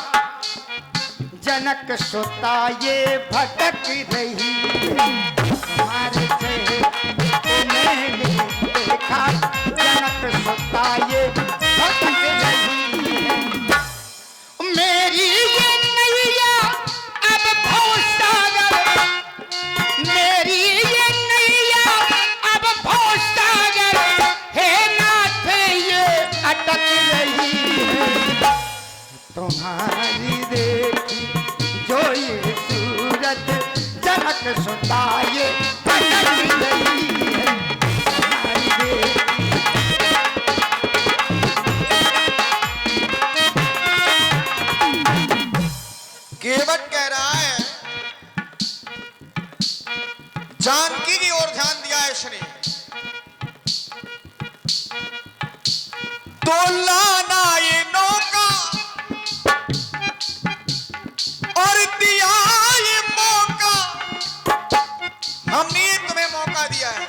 C: जनक सुता ये भटक रही है तुम्हारे चेहरे को मैंने देखा जनक सुता ये भटक रही है मेरी ये नैया अब भवसागर मेरी ये नैया अब भवसागर हे नाथ ये अटक रही है तुम्हारी देखी जो ये सूरत जनक सुता ये भटक रही है तुम्हारी देखी
E: केवट कह रहा है जानकी की ओर ध्यान दिया है इसने तो लाना ये नौका और दिया ये मौका हमने तुम्हें मौका दिया है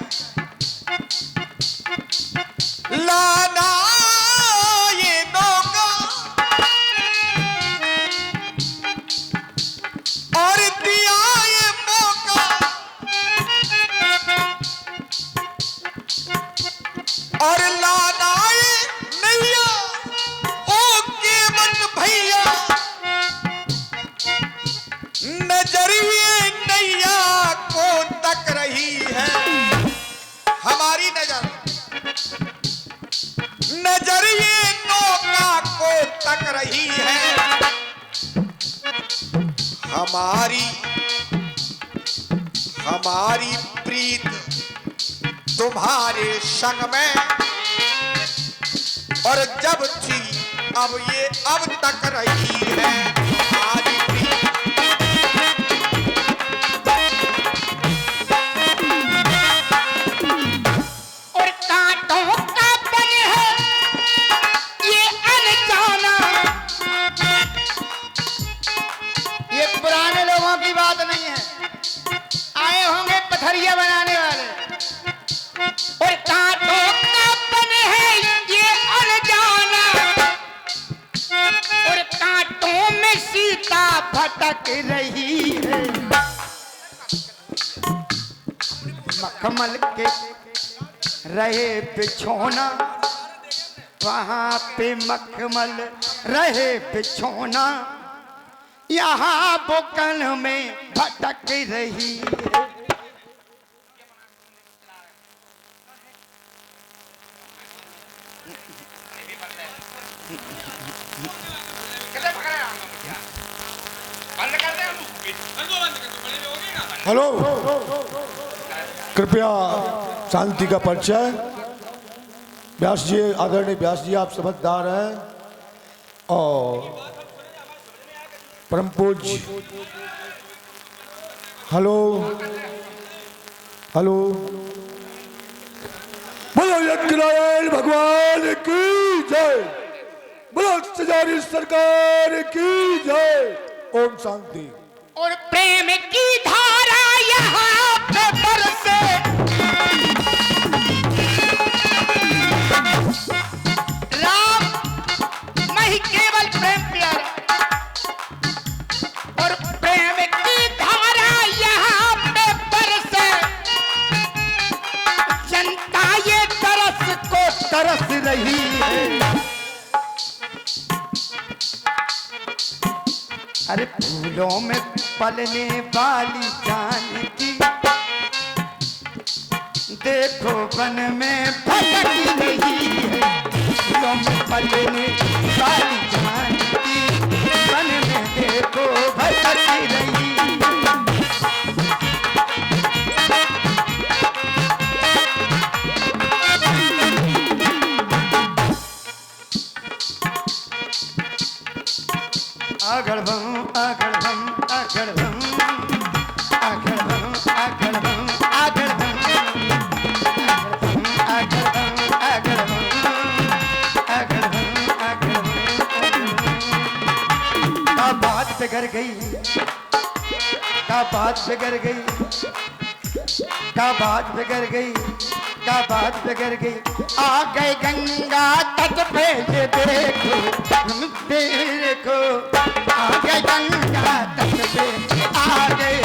E: लाना ये नौका और दिया ये मौका और लाना ये नैया ओ केवट भैया नजर ये नैया को तक रही है हमारी नजर नजर ये नौका को तक रही है हमारी हमारी प्रीत तुम्हारे संग में और जब थी अब ये अब तक रही है हमारी प्रीत
C: और कांटों का बन है ये अनजाना ये पुराने लोगों की बात नहीं है आए होंगे पथरिया बनाने वाले और कांटों का बन है ये अनजाना और कांटों में सीता भटक रही है मखमल के रहे बिछोना वहां पे मखमल रहे बिछोना यहाँ बुकन में भटक रही है।
F: हेलो, कृपया शांति का परिचय। व्यास जी, आदरणीय व्यास जी, आप समझदार हैं और परम पूज्य। हेलो हेलो, बोलो यज्ञनारायण भगवान की जय, बोलो सजारी सरकार की जय। ओम शांति।
C: और प्रेम की धारा यहाँ पे बरसे, राम नहीं केवल प्रेम प्यारा, और प्रेम की धारा यहाँ पे बरसे, जनता ये तरस को तरस रही है। अरे फूलों में पलने वाली जानकी, देखो वन में भटक रही है। फूलों में पलने वाली जानकी, वन में देखो भटक रही है। आगड़ बम आगड़ बम आगड़ बम आगड़ बम आगड़ बम आगड़ बम आगड़ बम आगड़ बम आगड़ बम आगड़ बम। का बात बिगड़ गई, का बात बिगड़ गई, का बात बिगड़ गई, का बात बिगड़ गई। आ गए गंगा तट पे ये देखो, देखो आ गए गंगा तट पे, आ गए